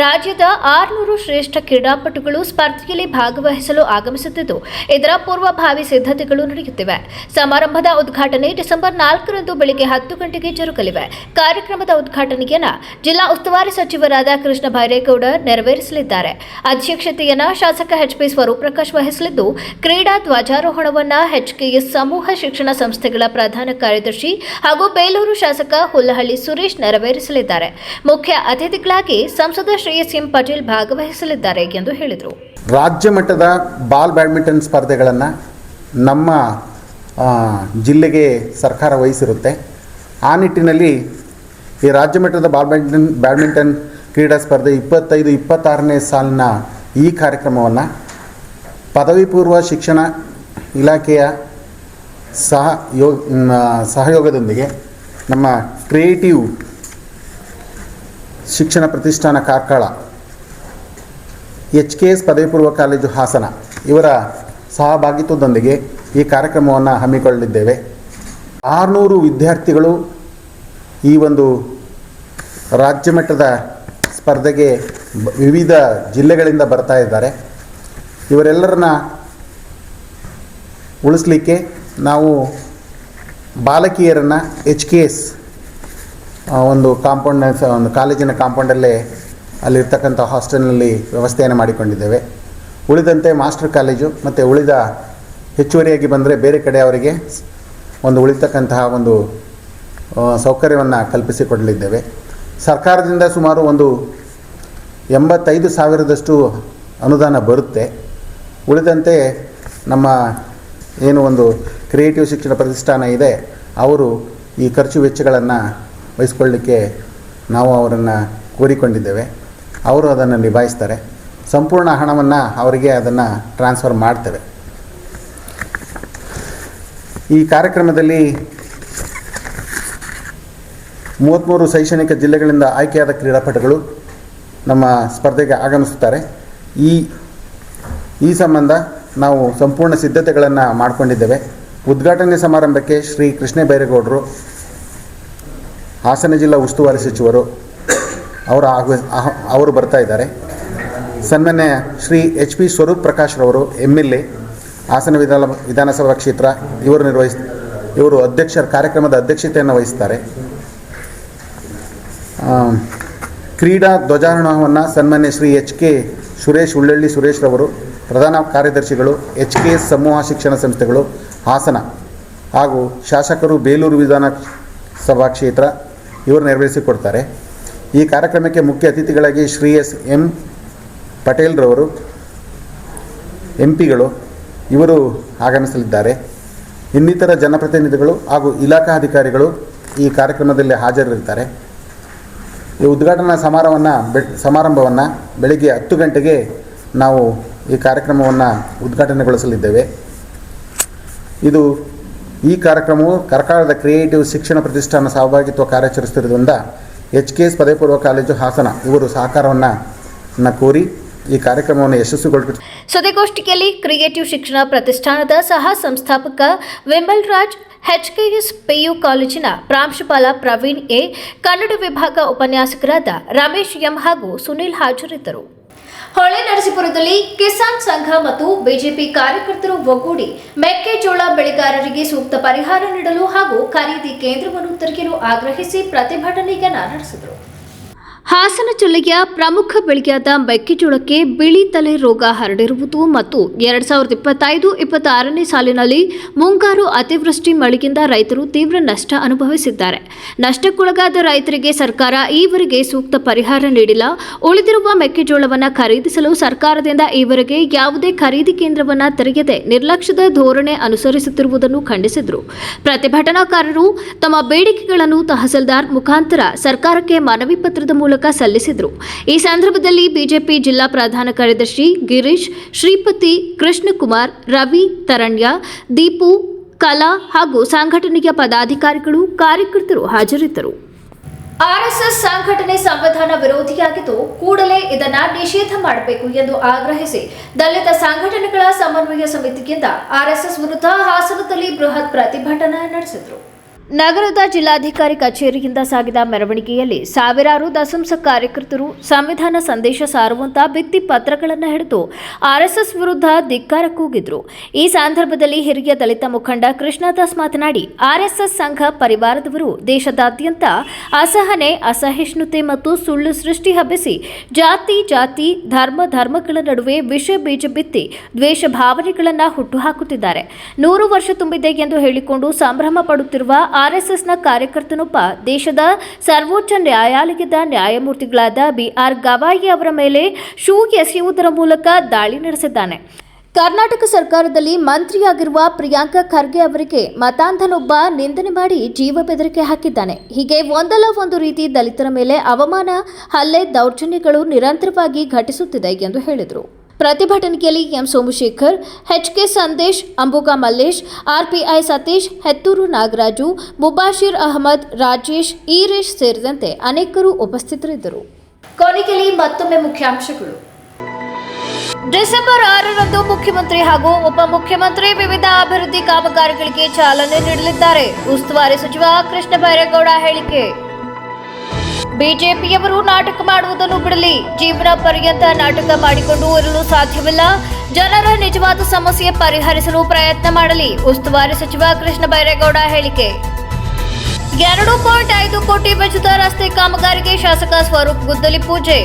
ರಾಜ್ಯದ 600 ಶ್ರೇಷ್ಠ ಕ್ರೀಡಾಪಟುಗಳು ಸ್ಪರ್ಧೆಯಲ್ಲಿ ಭಾಗವಹಿಸಲು ಆಗಮಿಸುತ್ತಿದ್ದು, ಇದರ ಪೂರ್ವಭಾವಿ ಸಿದ್ಧತೆಗಳು ನಡೆಯುತ್ತಿವೆ. ಸಮಾರಂಭದ ಉದ್ಘಾಟನೆ ಡಿಸೆಂಬರ್ 4ರಂದು ಬೆಳಗ್ಗೆ 10 ಗಂಟೆಗೆ ಜರುಗಲಿವೆ. ಕಾರ್ಯಕ್ರಮದ ಉದ್ಘಾಟನೆಯನ್ನು ಜಿಲ್ಲಾ ಉಸ್ತುವಾರಿ ಸಚಿವರಾದ ಕೃಷ್ಣ ಬೈರೇಗೌಡ ನೆರವೇರಿಸಲಿದ್ದಾರೆ. ಅಧ್ಯಕ್ಷತೆಯನ್ನು ಶಾಸಕ HP ಸ್ವರೂಪ್ ಪ್ರಕಾಶ್ ವಹಿಸಲಿದ್ದು, ಕ್ರೀಡಾ ಧ್ವಜಾರೋಹಣವನ್ನು HKS ಸಮೂಹ ಶಿಕ್ಷಣ ಸಂಸ್ಥೆಗಳ ಪ್ರಧಾನ ಕಾರ್ಯದರ್ಶಿ ಹಾಗೂ ಬೇಲೂರು ಶಾಸಕ ಹುಲ್ಲಹಳ್ಳಿ ಸುರೇಶ್ ನೆರವೇರಿಸಲಿದ್ದಾರೆ. ಮುಖ್ಯ ಅತಿಥಿಗಳಾಗಿ ಸಂಸದ ಶ್ರೇಯಸ್ ಎಂ ಪಟೇಲ್ ಭಾಗವಹಿಸಲಿದ್ದಾರೆ ಎಂದು ಹೇಳಿದರು. ರಾಜ್ಯ ಮಟ್ಟದ ಬಾಲ್ ಬ್ಯಾಡ್ಮಿಂಟನ್ ಸ್ಪರ್ಧೆಗಳನ್ನು ನಮ್ಮ ಜಿಲ್ಲೆಗೆ ಸರ್ಕಾರ ವಹಿಸಿರುತ್ತೆ. ಆ ನಿಟ್ಟಿನಲ್ಲಿ ಈ ರಾಜ್ಯ ಮಟ್ಟದ ಬ್ಯಾಡ್ಮಿಂಟನ್ ಕ್ರೀಡಾ ಸ್ಪರ್ಧೆ 25-26ನೇ ಸಾಲಿನ ಈ ಕಾರ್ಯಕ್ರಮವನ್ನು ಪದವಿ ಪೂರ್ವ ಶಿಕ್ಷಣ ಇಲಾಖೆಯ ಸಹಯೋಗದೊಂದಿಗೆ ನಮ್ಮ ಕ್ರಿಯೇಟಿವ್ ಶಿಕ್ಷಣ ಪ್ರತಿಷ್ಠಾನ ಕಾರ್ಕಳ, HKS ಪದವಿ ಪೂರ್ವ ಕಾಲೇಜು ಹಾಸನ ಇವರ ಸಹಭಾಗಿತ್ವದೊಂದಿಗೆ ಈ ಕಾರ್ಯಕ್ರಮವನ್ನು ಹಮ್ಮಿಕೊಳ್ಳಲಿದ್ದೇವೆ. 600 ವಿದ್ಯಾರ್ಥಿಗಳು ಈ ಒಂದು ರಾಜ್ಯ ಮಟ್ಟದ ಸ್ಪರ್ಧೆಗೆ ವಿವಿಧ ಜಿಲ್ಲೆಗಳಿಂದ ಬರ್ತಾ ಇದ್ದಾರೆ. ಇವರೆಲ್ಲರನ್ನ ಉಳಿಸ್ಲಿಕ್ಕೆ ನಾವು ಬಾಲಕಿಯರನ್ನು HKS ಒಂದು ಕಾಲೇಜಿನ ಕಾಂಪೌಂಡಲ್ಲೇ ಅಲ್ಲಿರ್ತಕ್ಕಂಥ ಹಾಸ್ಟೆಲ್ನಲ್ಲಿ ವ್ಯವಸ್ಥೆಯನ್ನು ಮಾಡಿಕೊಂಡಿದ್ದೇವೆ. ಉಳಿದಂತೆ ಮಾಸ್ಟರ್ ಕಾಲೇಜು ಮತ್ತು ಉಳಿದ ಹೆಚ್ಚುವರಿಯಾಗಿ ಬಂದರೆ ಬೇರೆ ಕಡೆ ಅವರಿಗೆ ಉಳಿತಕ್ಕಂತಹ ಒಂದು ಸೌಕರ್ಯವನ್ನು ಕಲ್ಪಿಸಿಕೊಡಲಿದ್ದೇವೆ. ಸರ್ಕಾರದಿಂದ ಸುಮಾರು 85,000ದಷ್ಟು ಅನುದಾನ ಬರುತ್ತೆ. ಉಳಿದಂತೆ ನಮ್ಮ ಏನು ಕ್ರಿಯೇಟಿವ್ ಶಿಕ್ಷಣ ಪ್ರತಿಷ್ಠಾನ ಇದೆ, ಅವರು ಈ ಖರ್ಚು ವೆಚ್ಚಗಳನ್ನು ವಹಿಸ್ಕೊಳ್ಳಿಕ್ಕೆ ನಾವು ಅವರನ್ನು ಕೋರಿಕೊಂಡಿದ್ದೇವೆ. ಅವರು ಅದನ್ನು ನಿಭಾಯಿಸ್ತಾರೆ. ಸಂಪೂರ್ಣ ಹಣವನ್ನು ಅವರಿಗೆ ಅದನ್ನು ಟ್ರಾನ್ಸ್ಫರ್ ಮಾಡ್ತೇವೆ. ಈ ಕಾರ್ಯಕ್ರಮದಲ್ಲಿ 33 ಶೈಕ್ಷಣಿಕ ಜಿಲ್ಲೆಗಳಿಂದ ಆಯ್ಕೆಯಾದ ಕ್ರೀಡಾಪಟುಗಳು ನಮ್ಮ ಸ್ಪರ್ಧೆಗೆ ಆಗಮಿಸುತ್ತಾರೆ. ಈ ಸಂಬಂಧ ನಾವು ಸಂಪೂರ್ಣ ಸಿದ್ಧತೆಗಳನ್ನು ಮಾಡಿಕೊಂಡಿದ್ದೇವೆ. ಉದ್ಘಾಟನೆ ಸಮಾರಂಭಕ್ಕೆ ಶ್ರೀ ಕೃಷ್ಣ ಬೈರೇಗೌಡರು, ಹಾಸನ ಜಿಲ್ಲಾ ಉಸ್ತುವಾರಿ ಸಚಿವರು ಅವರು ಬರ್ತಾ ಇದ್ದಾರೆ. ಸನ್ಮಾನ್ಯ ಶ್ರೀ HP ಸ್ವರೂಪ್ ಪ್ರಕಾಶ್ ರವರು MLA ಹಾಸನ ವಿಧಾನಸಭಾ ಕ್ಷೇತ್ರ ಇವರು ಕಾರ್ಯಕ್ರಮದ ಅಧ್ಯಕ್ಷತೆಯನ್ನು ವಹಿಸ್ತಾರೆ. ಕ್ರೀಡಾ ಧ್ವಜಾರೋಹಣವನ್ನು ಸನ್ಮಾನ್ಯ ಶ್ರೀ HK ಸುರೇಶ್ ಹುಲ್ಲಳ್ಳಿ ಸುರೇಶ್ ರವರು, ಪ್ರಧಾನ ಕಾರ್ಯದರ್ಶಿಗಳು HKS ಸಮೂಹ ಶಿಕ್ಷಣ ಸಂಸ್ಥೆಗಳು ಹಾಸನ ಹಾಗೂ ಶಾಸಕರು ಬೇಲೂರು ವಿಧಾನಸಭಾ ಕ್ಷೇತ್ರ ಇವರು ನೆರವೇರಿಸಿಕೊಡ್ತಾರೆ. ಈ ಕಾರ್ಯಕ್ರಮಕ್ಕೆ ಮುಖ್ಯ ಅತಿಥಿಗಳಾಗಿ ಶ್ರೀ M ಪಟೇಲ್ ರವರು MP ಇವರು ಆಗಮಿಸಲಿದ್ದಾರೆ. ಇನ್ನಿತರ ಜನಪ್ರತಿನಿಧಿಗಳು ಹಾಗೂ ಇಲಾಖಾ ಅಧಿಕಾರಿಗಳು ಈ ಕಾರ್ಯಕ್ರಮದಲ್ಲಿ ಹಾಜರಿರ್ತಾರೆ. ಈ ಉದ್ಘಾಟನಾ ಸಮಾರಂಭವನ್ನು ಬೆಳಗ್ಗೆ 10 ಗಂಟೆಗೆ ನಾವು ಈ ಕಾರ್ಯಕ್ರಮವನ್ನು ಉದ್ಘಾಟನೆಗೊಳಿಸಲಿದ್ದೇವೆ. ಈ ಕಾರ್ಯಕ್ರಮವು ಕಾರ್ಕಳದ ಕ್ರಿಯೇಟಿವ್ ಶಿಕ್ಷಣ ಪ್ರತಿಷ್ಠಾನ ಸಹಭಾಗಿತ್ವ ಕಾರ್ಯಾಚರಿಸುತ್ತಿರುವುದರಿಂದ HKS ಪದವಿ ಪೂರ್ವ ಕಾಲೇಜು ಹಾಸನ ಇವರು ಸಹಕಾರವನ್ನು ಕೋರಿ ಈ ಕಾರ್ಯಕ್ರಮವನ್ನು ಯಶಸ್ವಿಗೊಳಿಸಿದ್ದಾರೆ. ಸುದ್ದಿಗೋಷ್ಠಿಯಲ್ಲಿ ಕ್ರಿಯೇಟಿವ್ ಶಿಕ್ಷಣ ಪ್ರತಿಷ್ಠಾನದ ಸಹ ಸಂಸ್ಥಾಪಕ ವಿಮಲ್ ರಾಜ್, HKS PU ಕಾಲೇಜಿನ ಪ್ರಾಂಶುಪಾಲ ಪ್ರವೀಣ್ A, ಕನ್ನಡ ವಿಭಾಗ ಉಪನ್ಯಾಸಕರಾದ ರಮೇಶ್ M ಹಾಗೂ ಸುನಿಲ್ ಹಾಜರಿದ್ದರು. ಹೊಳೆ ನರಸೀಪುರದಲ್ಲಿ ಕಿಸಾನ್ ಸಂಘ ಮತ್ತು ಬಿಜೆಪಿ ಕಾರ್ಯಕರ್ತರು ಒಗ್ಗೂಡಿ ಮೆಕ್ಕೆಜೋಳ ಬೆಳೆಗಾರರಿಗೆ ಸೂಕ್ತ ಪರಿಹಾರ ನೀಡಲು ಹಾಗೂ ಖರೀದಿ ಕೇಂದ್ರವನ್ನು ತೆರೆಯಲು ಆಗ್ರಹಿಸಿ ಪ್ರತಿಭಟನೆಯನ್ನ ನಡೆಸಿದರು. ಹಾಸನ ಜಿಲ್ಲೆಯ ಪ್ರಮುಖ ಬೆಳೆಯಾದ ಮೆಕ್ಕೆಜೋಳಕ್ಕೆ ಬಿಳಿ ತಲೆ ರೋಗ ಹರಡಿರುವುದು ಮತ್ತು 2025-26ನೇ ಸಾಲಿನಲ್ಲಿ ಮುಂಗಾರು ಅತಿವೃಷ್ಟಿ ಮಳೆಯಿಂದ ರೈತರು ತೀವ್ರ ನಷ್ಟ ಅನುಭವಿಸಿದ್ದಾರೆ. ನಷ್ಟಕ್ಕೊಳಗಾದ ರೈತರಿಗೆ ಸರ್ಕಾರ ಈವರೆಗೆ ಸೂಕ್ತ ಪರಿಹಾರ ನೀಡಿಲ್ಲ. ಉಳಿದಿರುವ ಮೆಕ್ಕೆಜೋಳವನ್ನು ಖರೀದಿಸಲು ಸರ್ಕಾರದಿಂದ ಈವರೆಗೆ ಯಾವುದೇ ಖರೀದಿ ಕೇಂದ್ರವನ್ನು ತೆರೆಯದೆ ನಿರ್ಲಕ್ಷ್ಯದ ಧೋರಣೆ ಅನುಸರಿಸುತ್ತಿರುವುದನ್ನು ಖಂಡಿಸಿದರು. ಪ್ರತಿಭಟನಾಕಾರರು ತಮ್ಮ ಬೇಡಿಕೆಗಳನ್ನು ತಹಸೀಲ್ದಾರ್ ಮುಖಾಂತರ ಸರ್ಕಾರಕ್ಕೆ ಮನವಿ ಪತ್ರದ ಮೂಲಕ ಸಲ್ಲಿಸಿದರು. ಈ ಸಂದರ್ಭದಲ್ಲಿ ಬಿಜೆಪಿ ಜಿಲ್ಲಾ ಪ್ರಧಾನ ಕಾರ್ಯದರ್ಶಿ ಗಿರೀಶ್, ಶ್ರೀಪತಿ, ಕೃಷ್ಣಕುಮಾರ್, ರವಿ, ತರಣ್ಯ, ದೀಪು, ಕಲಾ ಹಾಗೂ ಸಂಘಟನೆಯ ಪದಾಧಿಕಾರಿಗಳು, ಕಾರ್ಯಕರ್ತರು ಹಾಜರಿದ್ದರು. ಆರ್ಎಸ್ಎಸ್ ಸಂಘಟನೆ ಸಂವಿಧಾನ ವಿರೋಧಿಯಾಗಿದ್ದು ಕೂಡಲೇ ಇದನ್ನು ನಿಷೇಧ ಮಾಡಬೇಕು ಎಂದು ಆಗ್ರಹಿಸಿ ದಲಿತ ಸಂಘಟನೆಗಳ ಸಮನ್ವಯ ಸಮಿತಿಯಿಂದ ಆರ್ಎಸ್ಎಸ್ ವಿರುದ್ಧ ಹಾಸನದಲ್ಲಿ ಬೃಹತ್ ಪ್ರತಿಭಟನೆ ನಡೆಸಿದರು. ನಗರದ ಜಿಲ್ಲಾಧಿಕಾರಿ ಕಚೇರಿಯಿಂದ ಸಾಗಿದ ಮೆರವಣಿಗೆಯಲ್ಲಿ ಸಾವಿರಾರು ದಸಂಸ ಕಾರ್ಯಕರ್ತರು ಸಂವಿಧಾನ ಸಂದೇಶ ಸಾರುವಂತಹ ಭಿತ್ತಿ ಪತ್ರಗಳನ್ನು ಹಿಡಿದು ಆರ್ಎಸ್ಎಸ್ ವಿರುದ್ಧ ಧಿಕ್ಕಾರ ಕೂಗಿದ್ರು. ಈ ಸಂದರ್ಭದಲ್ಲಿ ಹಿರಿಯ ದಲಿತ ಮುಖಂಡ ಕೃಷ್ಣದಾಸ್ ಮಾತನಾಡಿ, ಆರ್ಎಸ್ಎಸ್ ಸಂಘ ಪರಿವಾರದವರು ದೇಶದಾದ್ಯಂತ ಅಸಹನೆ, ಅಸಹಿಷ್ಣುತೆ ಮತ್ತು ಸುಳ್ಳು ಸೃಷ್ಟಿ ಹಬ್ಬಿಸಿ ಜಾತಿ ಧರ್ಮಗಳ ನಡುವೆ ವಿಷ ಬೀಜ ಬಿತ್ತಿ ದ್ವೇಷ ಭಾವನೆಗಳನ್ನು ಹುಟ್ಟುಹಾಕುತ್ತಿದ್ದಾರೆ. 100 ವರ್ಷ ತುಂಬಿದೆ ಎಂದು ಹೇಳಿಕೊಂಡು ಸಂಭ್ರಮ ಪಡುತ್ತಿರುವ ಆರ್ಎಸ್ಎಸ್ನ ಕಾರ್ಯಕರ್ತನೊಬ್ಬ ದೇಶದ ಸರ್ವೋಚ್ಚ ನ್ಯಾಯಾಲಯದ ನ್ಯಾಯಮೂರ್ತಿಗಳಾದ ಬಿಆರ್ ಗವಾಯಿ ಅವರ ಮೇಲೆ ಶೂ ಎಸೆಯುವುದರ ಮೂಲಕ ದಾಳಿ ನಡೆಸಿದ್ದಾನೆ. ಕರ್ನಾಟಕ ಸರ್ಕಾರದಲ್ಲಿ ಮಂತ್ರಿಯಾಗಿರುವ ಪ್ರಿಯಾಂಕಾ ಖರ್ಗೆ ಅವರಿಗೆ ಮತಾಂಧನೊಬ್ಬ ನಿಂದನೆ ಮಾಡಿ ಜೀವ ಬೆದರಿಕೆ ಹಾಕಿದ್ದಾನೆ. ಹೀಗೆ ಒಂದಲ್ಲ ಒಂದು ರೀತಿ ದಲಿತರ ಮೇಲೆ ಅವಮಾನ, ಹಲ್ಲೆ, ದೌರ್ಜನ್ಯಗಳು ನಿರಂತರವಾಗಿ ಘಟಿಸುತ್ತಿದೆ ಎಂದು ಹೇಳಿದರು. ಪ್ರತಿಭಟನೆಯಲ್ಲಿ M Somashekar, HK Sandesh, Ambuga Mallesh, RPI Satish, Hettur Nagaraju, Mubashir Ahmed, Rajesh, Eresh ಸೇರಿದಂತೆ ಅನೇಕರು ಉಪಸ್ಥಿತರಿದ್ದರು. ಕೊನೆಯಲ್ಲಿ ಮತ್ತೊಮ್ಮೆ ಮುಖ್ಯಾಂಶಗಳು. ಡಿಸೆಂಬರ್ 6ರಂದು ಮುಖ್ಯಮಂತ್ರಿ ಹಾಗೂ ಉಪಮುಖ್ಯಮಂತ್ರಿ ವಿವಿಧ ಅಭಿವೃದ್ಧಿ ಕಾಮಗಾರಿಗಳಿಗೆ ಚಾಲನೆ ನೀಡಲಿದ್ದಾರೆ. ಉಸ್ತುವಾರಿ ಸಚಿವ ಕೃಷ್ಣ ಬೈರೇಗೌಡ ಹೇಳಿಕೆ. ಬಿಜೆಪಿಯವರು ನಾಟಕ ಮಾಡುವುದನ್ನು ಬಿಡಲಿ. ಜೀವನ ಪರ್ಯಂತ ನಾಟಕ ಮಾಡಿಕೊಂಡು ಇರಲು ಸಾಧ್ಯವಿಲ್ಲ. ಜನರ ನಿಜವಾದ ಸಮಸ್ಯೆ ಪರಿಹರಿಸಲು ಪ್ರಯತ್ನ ಮಾಡಲಿ. ಉಸ್ತುವಾರಿ ಸಚಿವ ಕೃಷ್ಣ ಬೈರೇಗೌಡ ಹೇಳಿಕೆ. 2.5 ಕೋಟಿ ವೆಚ್ಚದ ರಸ್ತೆ ಕಾಮಗಾರಿಗೆ ಶಾಸಕ ಸ್ವರೂಪ್ ಗುದ್ದಲಿ ಪೂಜೆ.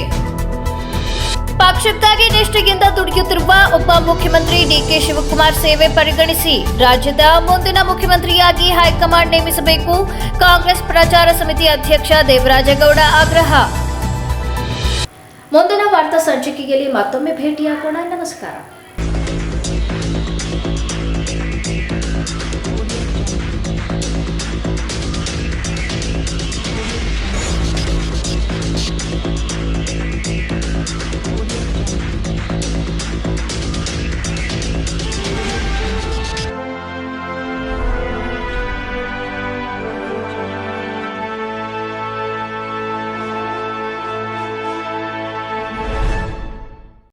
ಪಕ್ಷಕ್ಕಾಗಿ ನಿಷ್ಠೆಯಿಂದ ದುಡಿಯುತ್ತಿರುವ ಉಪಮುಖ್ಯಮಂತ್ರಿ ಡಿಕೆ ಶಿವಕುಮಾರ್ ಸೇವೆ ಪರಿಗಣಿಸಿ ರಾಜ್ಯದ ಮುಂದಿನ ಮುಖ್ಯಮಂತ್ರಿಯಾಗಿ ಹೈಕಮಾಂಡ್ ನೇಮಿಸಬೇಕು. ಕಾಂಗ್ರೆಸ್ ಪ್ರಚಾರ ಸಮಿತಿ ಅಧ್ಯಕ್ಷ ದೇವರಾಜೇಗೌಡ ಆಗ್ರಹ. ಮುಂದಿನ ವಾರ್ತಾ ಸಂಚಿಕೆಯಲ್ಲಿ ಮತ್ತೊಮ್ಮೆ ಭೇಟಿಯಾಗೋಣ. ನಮಸ್ಕಾರ.